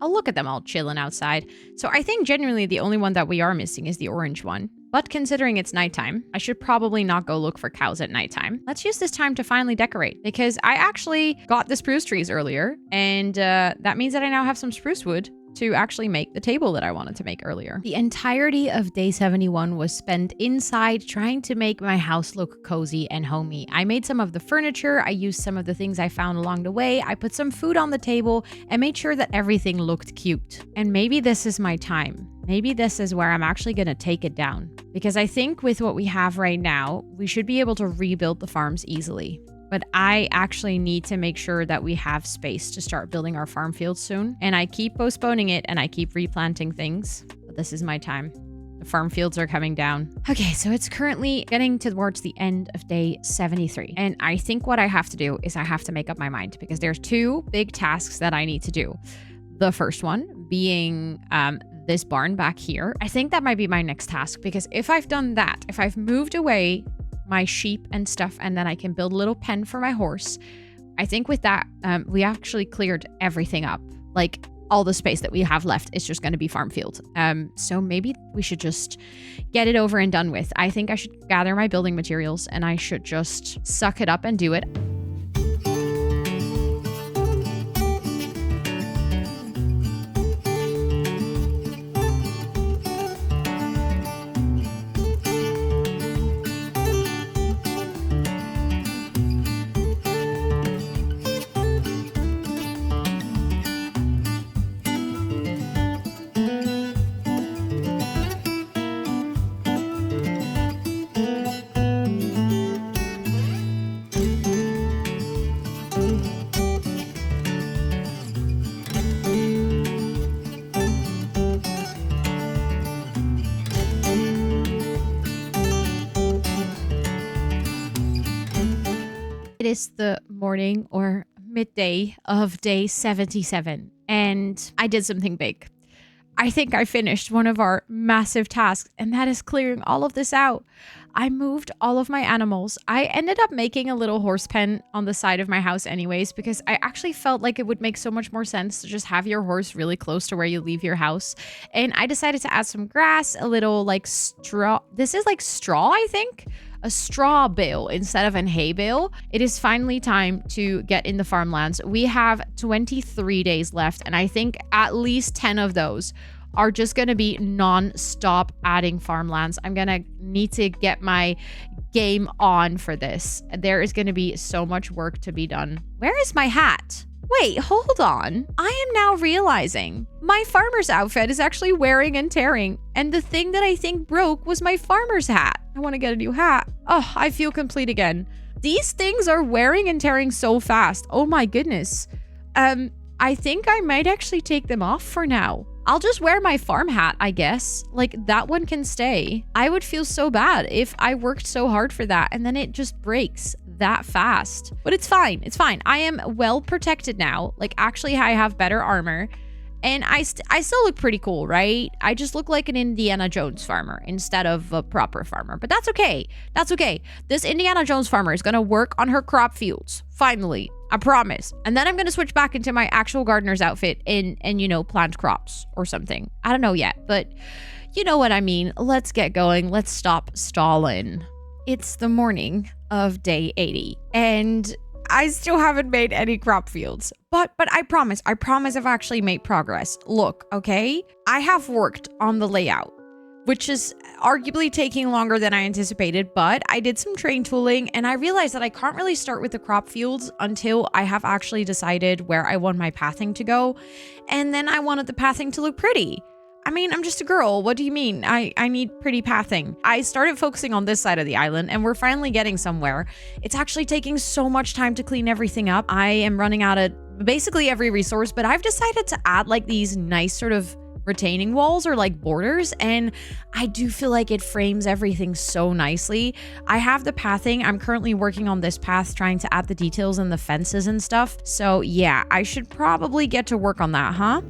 Oh, look at them all chilling outside. So I think genuinely the only one that we are missing is the orange one. But considering it's nighttime, I should probably not go look for cows at nighttime. Let's use this time to finally decorate because I actually got the spruce trees earlier, and that means that I now have some spruce wood to actually make the table that I wanted to make earlier. The entirety of day 71 was spent inside trying to make my house look cozy and homey. I made some of the furniture, I used some of the things I found along the way, I put some food on the table and made sure that everything looked cute. And maybe this is my time. Maybe this is where I'm actually going to take it down. Because I think with what we have right now, we should be able to rebuild the farms easily. But I actually need to make sure that we have space to start building our farm fields soon. And I keep postponing it and I keep replanting things. But this is my time. The farm fields are coming down. Okay, so it's currently getting towards the end of day 73. And I think what I have to do is I have to make up my mind because there's two big tasks that I need to do. The first one being this barn back here. I think that might be my next task because if I've done that, if I've moved away my sheep and stuff, and then I can build a little pen for my horse. I think with that, we actually cleared everything up. Like all the space that we have left is just going to be farm field. So maybe we should just get it over and done with. I think I should gather my building materials and I should just suck it up and do it. It is the morning or midday of day 77, and I did something big. I think I finished one of our massive tasks, and that is clearing all of this out. I moved all of my animals. I ended up making a little horse pen on the side of my house anyways, because I actually felt like it would make so much more sense to just have your horse really close to where you leave your house. And I decided to add some grass, a little like straw. This is like straw, I think. A straw bale instead of an hay bale. It is finally time to get in the farmlands. We have 23 days left, and I think at least 10 of those are just going to be non-stop adding farmlands. I'm going to need to get my game on for this. There is going to be so much work to be done. Where is my hat? Wait, hold on. I am now realizing my farmer's outfit is actually wearing and tearing, and the thing that I think broke was my farmer's hat. I want to get a new hat. Oh, I feel complete again. These things are wearing and tearing so fast. Oh my goodness. I think I might actually take them off for now. I'll just wear my farm hat, I guess. Like, that one can stay. I would feel so bad if I worked so hard for that and then it just breaks that fast. But it's fine. It's fine. I am well protected now. Like, actually, I have better armor. And I still look pretty cool, right? I just look like an Indiana Jones farmer instead of a proper farmer. But that's okay. That's okay. This Indiana Jones farmer is going to work on her crop fields. Finally. I promise. And then I'm going to switch back into my actual gardener's outfit and, you know, plant crops or something. I don't know yet, but you know what I mean. Let's get going. Let's stop stalling. It's the morning of day 80 and I still haven't made any crop fields, but I promise I've actually made progress. Look, okay, I have worked on the layout, which is arguably taking longer than I anticipated, but I did some train tooling and I realized that I can't really start with the crop fields until I have actually decided where I want my pathing to go. And then I wanted the pathing to look pretty. I mean, I'm just a girl. What do you mean? I need pretty pathing. I started focusing on this side of the island and we're finally getting somewhere. It's actually taking so much time to clean everything up. I am running out of basically every resource, but I've decided to add like these nice sort of retaining walls or like borders, and I do feel like it frames everything so nicely. I have the pathing. I'm currently working on this path, trying to add the details and the fences and stuff. So yeah, I should probably get to work on that, huh?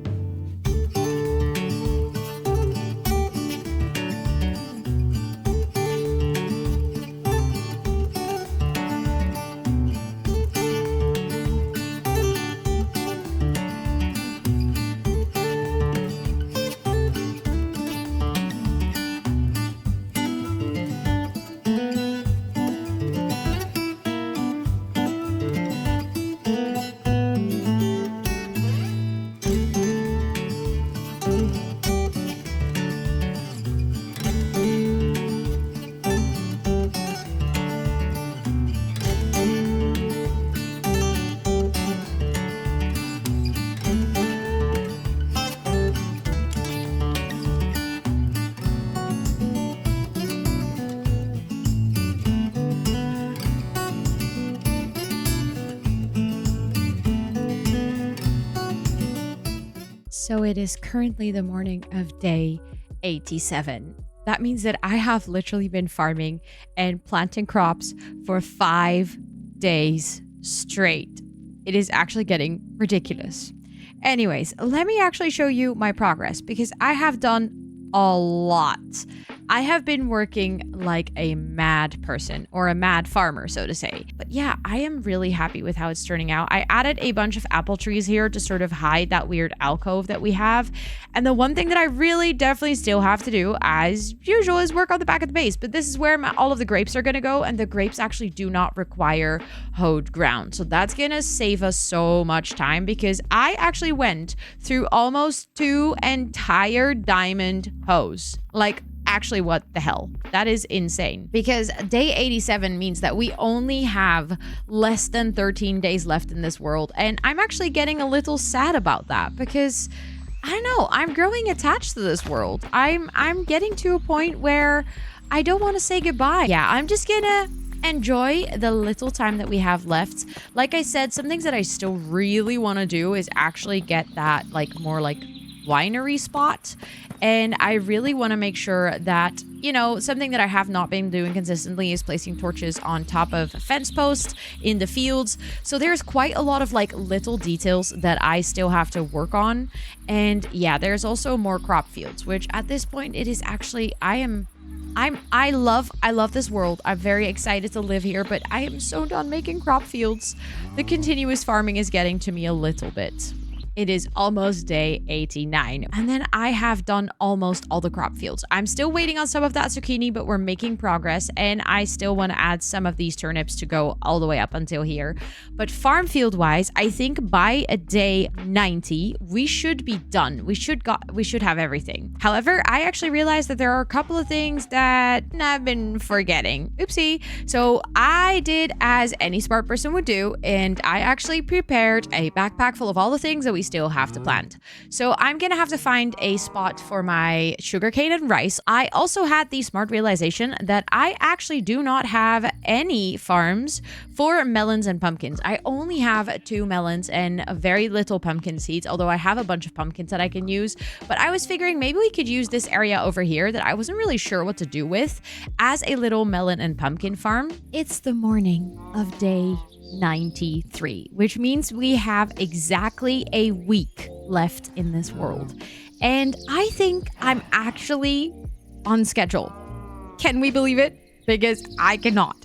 So it is currently the morning of day 87. That means that I have literally been farming and planting crops for 5 days straight. It is actually getting ridiculous. Anyways, let me actually show you my progress because I have done a lot. I have been working like a mad person or a mad farmer, so to say. But yeah, I am really happy with how it's turning out. I added a bunch of apple trees here to sort of hide that weird alcove that we have. And the one thing that I really definitely still have to do, as usual, is work on the back of the base. But this is where all of the grapes are going to go. And the grapes actually do not require hoed ground. So that's going to save us so much time because I actually went through almost 2 entire diamond hoes. Like, actually, what the hell? That is insane. Because day 87 means that we only have less than 13 days left in this world. And I'm actually getting a little sad about that because I don't know, I'm growing attached to this world. I'm getting to a point where I don't want to say goodbye. Yeah, I'm just gonna enjoy the little time that we have left. Like I said, some things that I still really want to do is actually get that like more like winery spot. And I really want to make sure that, you know, something that I have not been doing consistently is placing torches on top of fence posts in the fields. So there's quite a lot of like little details that I still have to work on. And yeah, there's also more crop fields, which at this point it is actually, I love this world. I'm very excited to live here, but I am so done making crop fields. The continuous farming is getting to me a little bit. It is almost day 89. And then I have done almost all the crop fields. I'm still waiting on some of that zucchini, but we're making progress. And I still want to add some of these turnips to go all the way up until here. But farm field wise, I think by a day 90, we should be done. We should have everything. However, I actually realized that there are a couple of things that I've been forgetting. Oopsie. So I did as any smart person would do. And I actually prepared a backpack full of all the things that we still have to plant. So I'm gonna have to find a spot for my sugarcane and rice. I also had the smart realization that I actually do not have any farms for melons and pumpkins. I only have 2 melons and very little pumpkin seeds, although I have a bunch of pumpkins that I can use. But I was figuring maybe we could use this area over here that I wasn't really sure what to do with as a little melon and pumpkin farm. It's the morning of day 93, which means we have exactly a week left in this world. And I think I'm actually on schedule. Can we believe it? Because I cannot.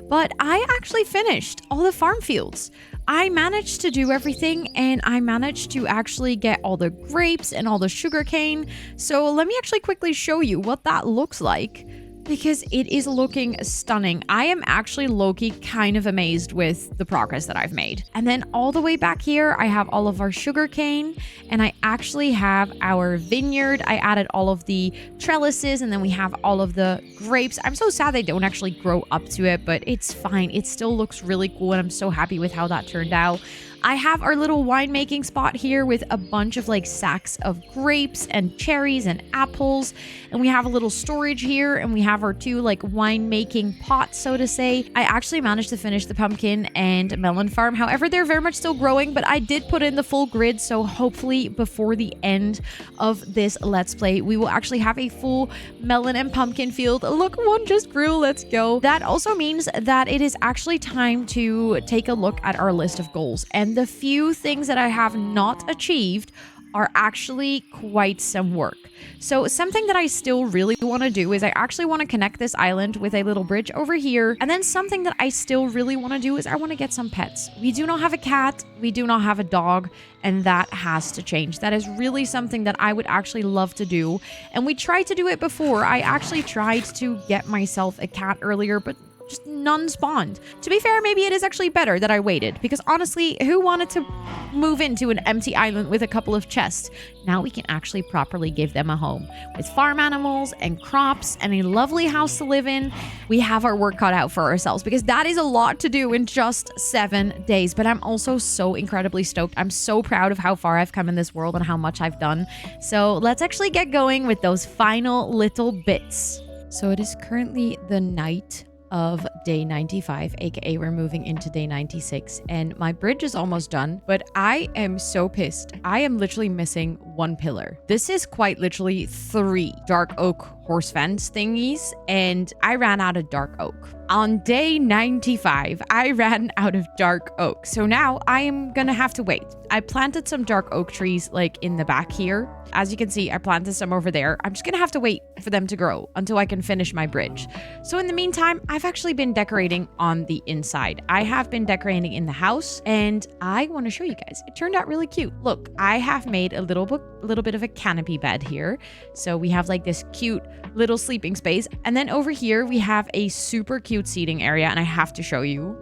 But I actually finished all the farm fields. I managed to do everything and I managed to actually get all the grapes and all the sugarcane. So let me actually quickly show you what that looks like, because it is looking stunning. I am actually low-key kind of amazed with the progress that I've made. And then all the way back here, I have all of our sugarcane and I actually have our vineyard. I added all of the trellises and then we have all of the grapes. I'm so sad they don't actually grow up to it, but it's fine. It still looks really cool and I'm so happy with how that turned out. I have our little winemaking spot here with a bunch of like sacks of grapes and cherries and apples. And we have a little storage here and we have our 2 like winemaking pots, so to say. I actually managed to finish the pumpkin and melon farm. However, they're very much still growing, but I did put in the full grid. So hopefully before the end of this Let's Play, we will actually have a full melon and pumpkin field. Look, one just grew. Let's go. That also means that it is actually time to take a look at our list of goals. And the few things that I have not achieved are actually quite some work. So something that I still really want to do is I actually want to connect this island with a little bridge over here. And then something that I still really want to do is I want to get some pets. We do not have a cat. We do not have a dog. And that has to change. That is really something that I would actually love to do. And we tried to do it before. I actually tried to get myself a cat earlier, but just none spawned. To be fair, maybe it is actually better that I waited, because honestly, who wanted to move into an empty island with a couple of chests? Now we can actually properly give them a home with farm animals and crops and a lovely house to live in. We have our work cut out for ourselves because that is a lot to do in just 7 days. But I'm also so incredibly stoked. I'm so proud of how far I've come in this world and how much I've done. So let's actually get going with those final little bits. So it is currently the night of day 95, aka we're moving into day 96, and my bridge is almost done, but I am so pissed. I am literally missing one pillar. This is quite literally 3 dark oak horse fence thingies, and I ran out of dark oak. On day 95, I ran out of dark oak. So now I am gonna have to wait. I planted some dark oak trees like in the back here. As you can see, I planted some over there. I'm just gonna have to wait for them to grow until I can finish my bridge. So in the meantime, I've actually been decorating on the inside. I have been decorating in the house, and I want to show you guys. It turned out really cute. Look, I have made a little bit of a canopy bed here. So we have like this cute little sleeping space. And then over here, we have a super cute seating area, and I have to show you.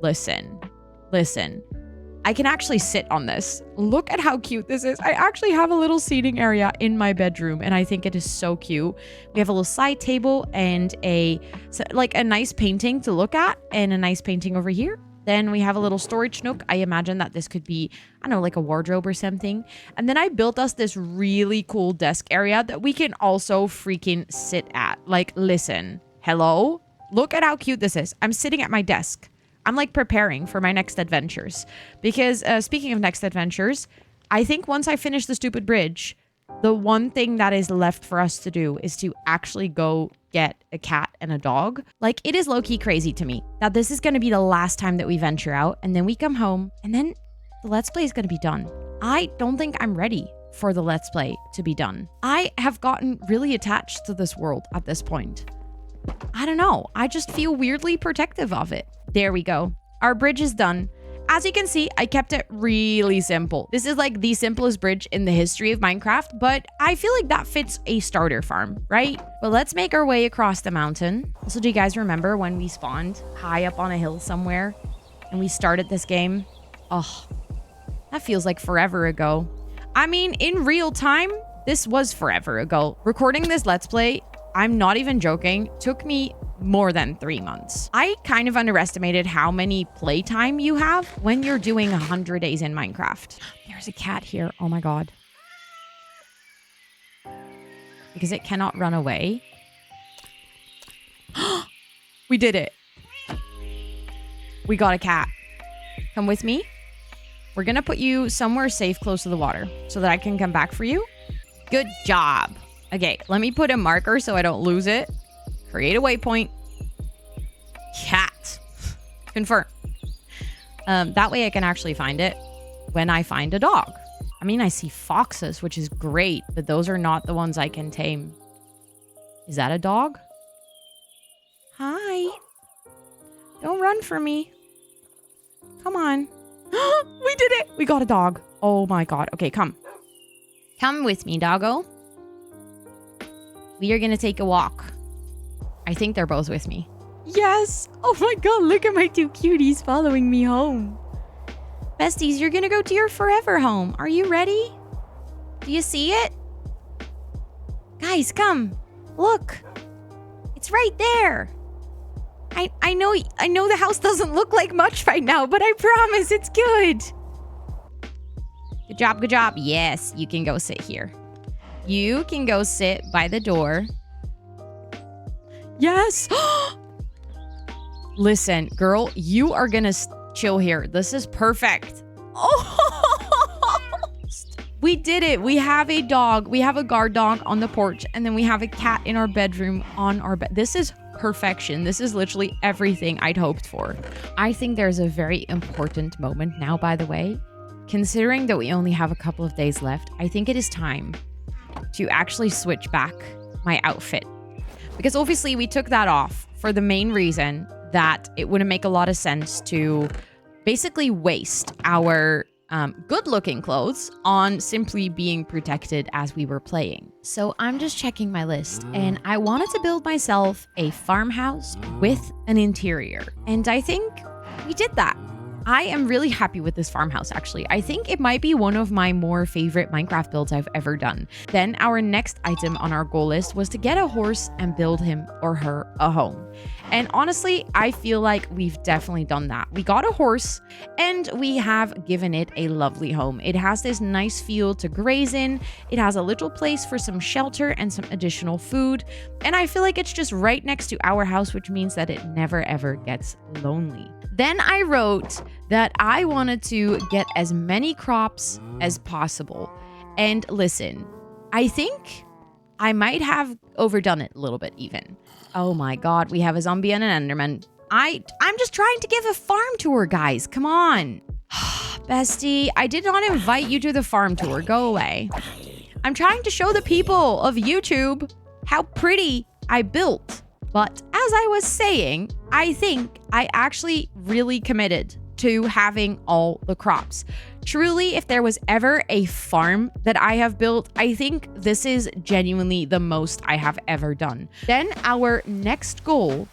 Listen. I can actually sit on this. Look at how cute this is. I actually have a little seating area in my bedroom, and I think it is so cute. We have a little side table and a nice painting to look at, and a nice painting over here. Then we have a little storage nook. I imagine that this could be, I don't know, like a wardrobe or something. And then I built us this really cool desk area that we can also freaking sit at. Like, listen, hello? Look at how cute this is. I'm sitting at my desk. I'm like preparing for my next adventures. Because speaking of next adventures, I think once I finish the stupid bridge, the one thing that is left for us to do is to actually go get a cat and a dog. Like, it is low-key crazy to me that this is going to be the last time that we venture out, and then we come home, and then the Let's Play is going to be done. I don't think I'm ready for the Let's Play to be done. I have gotten really attached to this world at this point. I don't know. I just feel weirdly protective of it. There we go. Our bridge is done. As you can see, I kept it really simple. This is like the simplest bridge in the history of Minecraft, but I feel like that fits a starter farm, right? But let's make our way across the mountain. Also, do you guys remember when we spawned high up on a hill somewhere and we started this game? Oh, that feels like forever ago. I mean, in real time, this was forever ago. Recording this Let's Play, I'm not even joking, took me more than 3 months. I kind of underestimated how many playtime you have when you're doing 100 days in Minecraft. There's a cat here. Oh my god. Because it cannot run away. We did it. We got a cat. Come with me. We're gonna put you somewhere safe close to the water so that I can come back for you. Good job. Okay, let me put a marker so I don't lose it. Create a waypoint. Cat. Confirm. That way I can actually find it when I find a dog. I mean, I see foxes, which is great, but those are not the ones I can tame. Is that a dog? Hi. Don't run for me. Come on. We did it. We got a dog. Oh my god. Okay, come. Come with me, doggo. We are going to take a walk. I think they're both with me. Yes! Oh my god, look at my 2 cuties following me home. Besties, you're gonna go to your forever home. Are you ready? Do you see it? Guys, come. Look. It's right there. I know the house doesn't look like much right now, but I promise it's good. Good job, good job. Yes, you can go sit here. You can go sit by the door. Yes. Listen, girl, you are gonna chill here. This is perfect. Oh, we did it. We have a dog. We have a guard dog on the porch, and then we have a cat in our bedroom on our bed. This is perfection. This is literally everything I'd hoped for. I think there's a very important moment now, by the way. Considering that we only have a couple of days left, I think it is time to actually switch back my outfit. Because obviously we took that off for the main reason that it wouldn't make a lot of sense to basically waste our good-looking clothes on simply being protected as we were playing. So I'm just checking my list, and I wanted to build myself a farmhouse with an interior. And I think we did that. I am really happy with this farmhouse, actually. I think it might be one of my more favorite Minecraft builds I've ever done. Then our next item on our goal list was to get a horse and build him or her a home. And honestly, I feel like we've definitely done that. We got a horse and we have given it a lovely home. It has this nice field to graze in. It has a little place for some shelter and some additional food. And I feel like it's just right next to our house, which means that it never ever gets lonely. Then I wrote that I wanted to get as many crops as possible. And listen, I think I might have overdone it a little bit even. Oh my god, we have a zombie and an enderman. I'm just trying to give a farm tour, guys. Come on. Bestie, I did not invite you to the farm tour. Go away. I'm trying to show the people of YouTube how pretty I built. But as I was saying, I think I actually really committed to having all the crops. Truly, if there was ever a farm that I have built, I think this is genuinely the most I have ever done. Then our next goal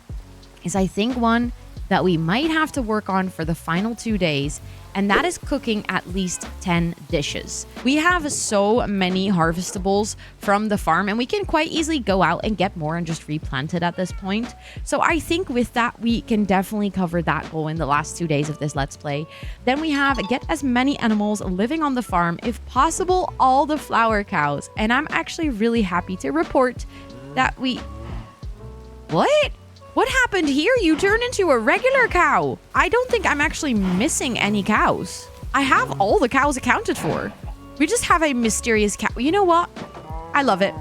is, I think, one that we might have to work on for the final 2 days, and that is cooking at least 10 dishes. We have so many harvestables from the farm, and we can quite easily go out and get more and just replant it at this point. So I think with that, we can definitely cover that goal in the last 2 days of this Let's Play. Then we have get as many animals living on the farm, if possible, all the flower cows. And I'm actually really happy to report that we... What? What happened here? You turned into a regular cow. I don't think I'm actually missing any cows. I have all the cows accounted for. We just have a mysterious cow. You know what? I love it.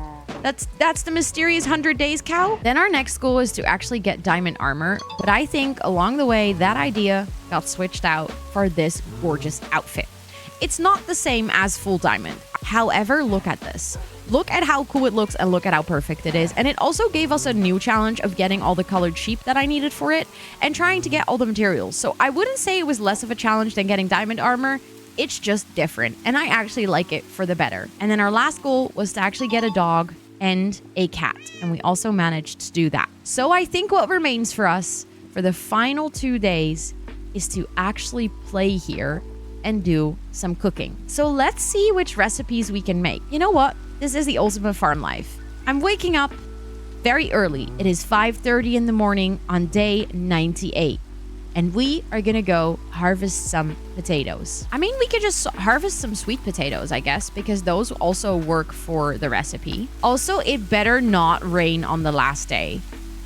That's the mysterious 100 days cow. Then our next goal is to actually get diamond armor. But I think along the way, that idea got switched out for this gorgeous outfit. It's not the same as full diamond. However, look at this. Look at how cool it looks and look at how perfect it is. And it also gave us a new challenge of getting all the colored sheep that I needed for it and trying to get all the materials. So I wouldn't say it was less of a challenge than getting diamond armor. It's just different. And I actually like it for the better. And then our last goal was to actually get a dog and a cat. And we also managed to do that. So I think what remains for us for the final 2 days is to actually play here and do some cooking. So let's see which recipes we can make. You know what? This is the ultimate farm life. I'm waking up very early. It is 5:30 in the morning on day 98. And we are gonna go harvest some potatoes. I mean, we could just harvest some sweet potatoes, I guess, because those also work for the recipe. Also, it better not rain on the last day.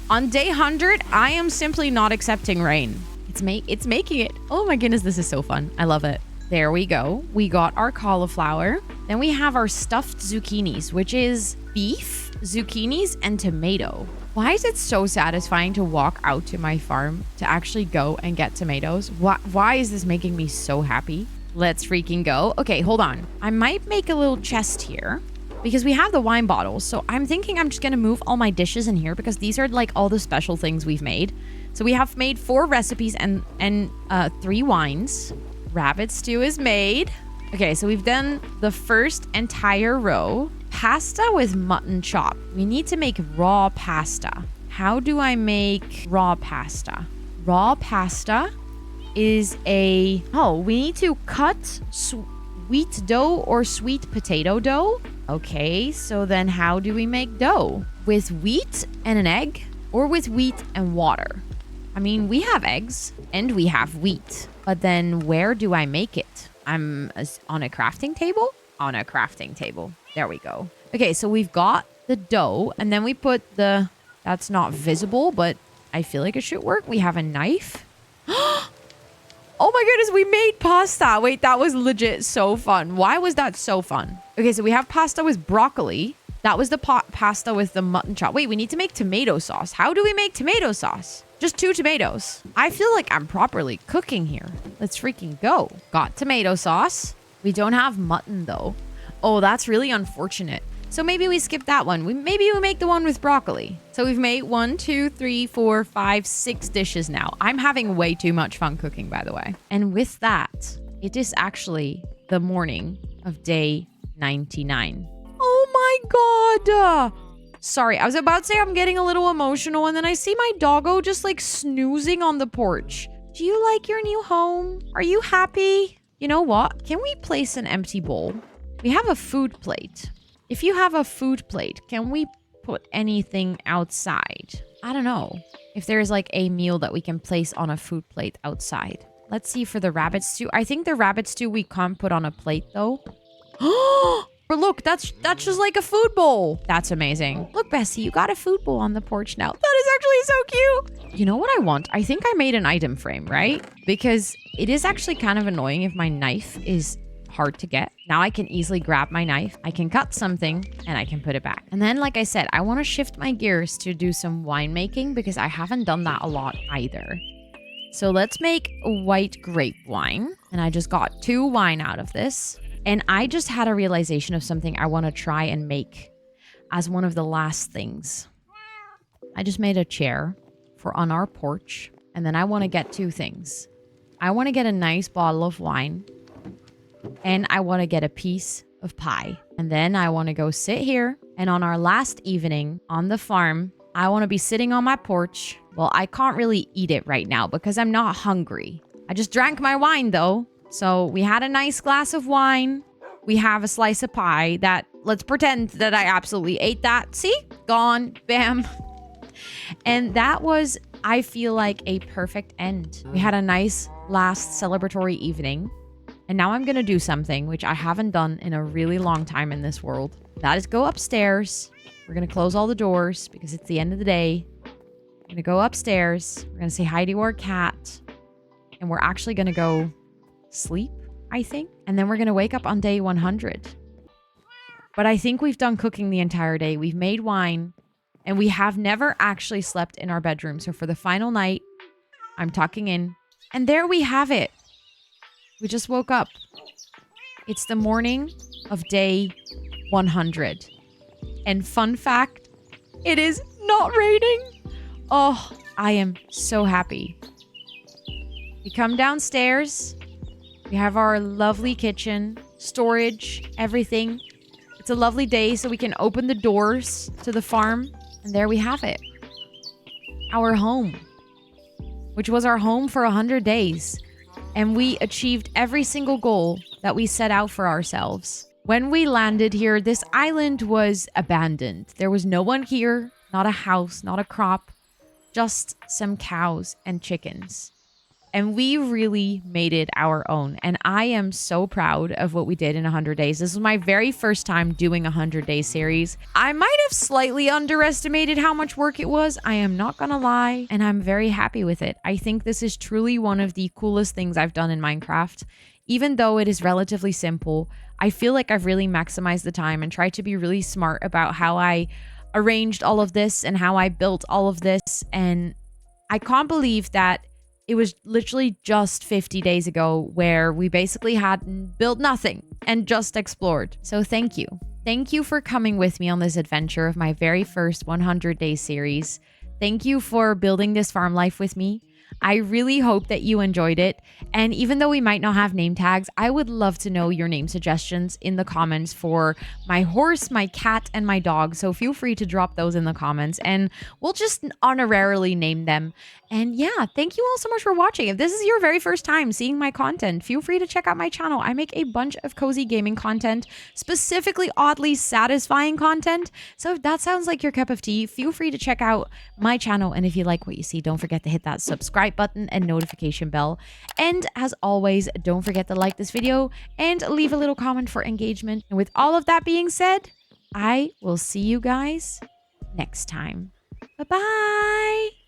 On day 100, I am simply not accepting rain. It's making it. Oh my goodness, this is so fun. I love it. There we go. We got our cauliflower. Then we have our stuffed zucchinis, which is beef, zucchinis, and tomato. Why is it so satisfying to walk out to my farm to actually go and get tomatoes? Why is this making me so happy? Let's freaking go. Okay, hold on. I might make a little chest here because we have the wine bottles. So I'm thinking I'm just going to move all my dishes in here because these are like all the special things we've made. So we have made 4 recipes and 3 wines. Rabbit stew is made. Okay, so we've done the first entire row. Pasta with mutton chop. We need to make raw pasta. How do I make raw pasta? Raw pasta is we need to cut sweet dough or sweet potato dough. Okay, so then how do we make dough? With wheat and an egg or with wheat and water? I mean, we have eggs and we have wheat, but then where do I make it? I'm on a crafting table? On a crafting table. There we go. Okay, so we've got the dough and then we put that's not visible, but I feel like it should work. We have a knife. Oh my goodness, we made pasta. Wait, that was legit so fun. Why was that so fun? Okay, so we have pasta with broccoli. That was the pasta with the mutton chop. Wait, we need to make tomato sauce. How do we make tomato sauce? Just 2 tomatoes. I feel like I'm properly cooking here. Let's freaking go. Got tomato sauce. We don't have mutton though. Oh, that's really unfortunate. So maybe we skip that one. Maybe we make the one with broccoli. So we've made 1, 2, 3, 4, 5, 6 dishes now. I'm having way too much fun cooking, by the way. And with that, it is actually the morning of day 99. Oh my God. Sorry, I was about to say I'm getting a little emotional and then I see my doggo just like snoozing on the porch. Do you like your new home? Are you happy? You know what? Can we place an empty bowl? We have a food plate. If you have a food plate, can we put anything outside? I don't know. If there's like a meal that we can place on a food plate outside. Let's see for the rabbit stew. I think the rabbit stew we can't put on a plate though. Oh, look, that's just like a food bowl. That's amazing. Look, Bessie, you got a food bowl on the porch now. That is actually so cute. You know what I want? I think I made an item frame, right? Because it is actually kind of annoying if my knife is hard to get. Now I can easily grab my knife, I can cut something, and I can put it back. And then, like I said, I want to shift my gears to do some winemaking because I haven't done that a lot either. So let's make white grape wine. And I just got 2 wine out of this. And I just had a realization of something I want to try and make as one of the last things. I just made a chair for on our porch. And then I want to get 2 things. I want to get a nice bottle of wine. And I want to get a piece of pie. And then I want to go sit here. And on our last evening on the farm, I want to be sitting on my porch. Well, I can't really eat it right now because I'm not hungry. I just drank my wine though. So we had a nice glass of wine. We have a slice of pie that, let's pretend that I absolutely ate that. See? Gone. Bam. And that was, I feel like, a perfect end. We had a nice last celebratory evening. And now I'm going to do something which I haven't done in a really long time in this world. That is go upstairs. We're going to close all the doors because it's the end of the day. We're going to go upstairs. We're going to say hi to our cat. And we're actually going to go sleep, I think. And then we're going to wake up on day 100. But I think we've done cooking the entire day. We've made wine. And we have never actually slept in our bedroom. So for the final night, I'm tucking in. And there we have it. We just woke up. It's the morning of day 100. And fun fact, it is not raining. Oh, I am so happy. We come downstairs. We have our lovely kitchen, storage, everything. It's a lovely day, so we can open the doors to the farm. And there we have it. Our home, which was our home for 100 days. And we achieved every single goal that we set out for ourselves. When we landed here, this island was abandoned. There was no one here, not a house, not a crop, just some cows and chickens. And we really made it our own. And I am so proud of what we did in 100 days. This was my very first time doing a 100-day series. I might have slightly underestimated how much work it was. I am not gonna lie. And I'm very happy with it. I think this is truly one of the coolest things I've done in Minecraft. Even though it is relatively simple, I feel like I've really maximized the time and tried to be really smart about how I arranged all of this and how I built all of this. And I can't believe that it was literally just 50 days ago where we basically hadn't built nothing and just explored. So thank you. Thank you for coming with me on this adventure of my very first 100-day series. Thank you for building this farm life with me. I really hope that you enjoyed it. And even though we might not have name tags, I would love to know your name suggestions in the comments for my horse, my cat, and my dog. So feel free to drop those in the comments and we'll just honorarily name them. And yeah, thank you all so much for watching. If this is your very first time seeing my content, feel free to check out my channel. I make a bunch of cozy gaming content, specifically oddly satisfying content. So if that sounds like your cup of tea, feel free to check out my channel. And if you like what you see, don't forget to hit that subscribe button and notification bell. And as always, don't forget to like this video and leave a little comment for engagement. And with all of that being said, I will see you guys next time. Bye-bye.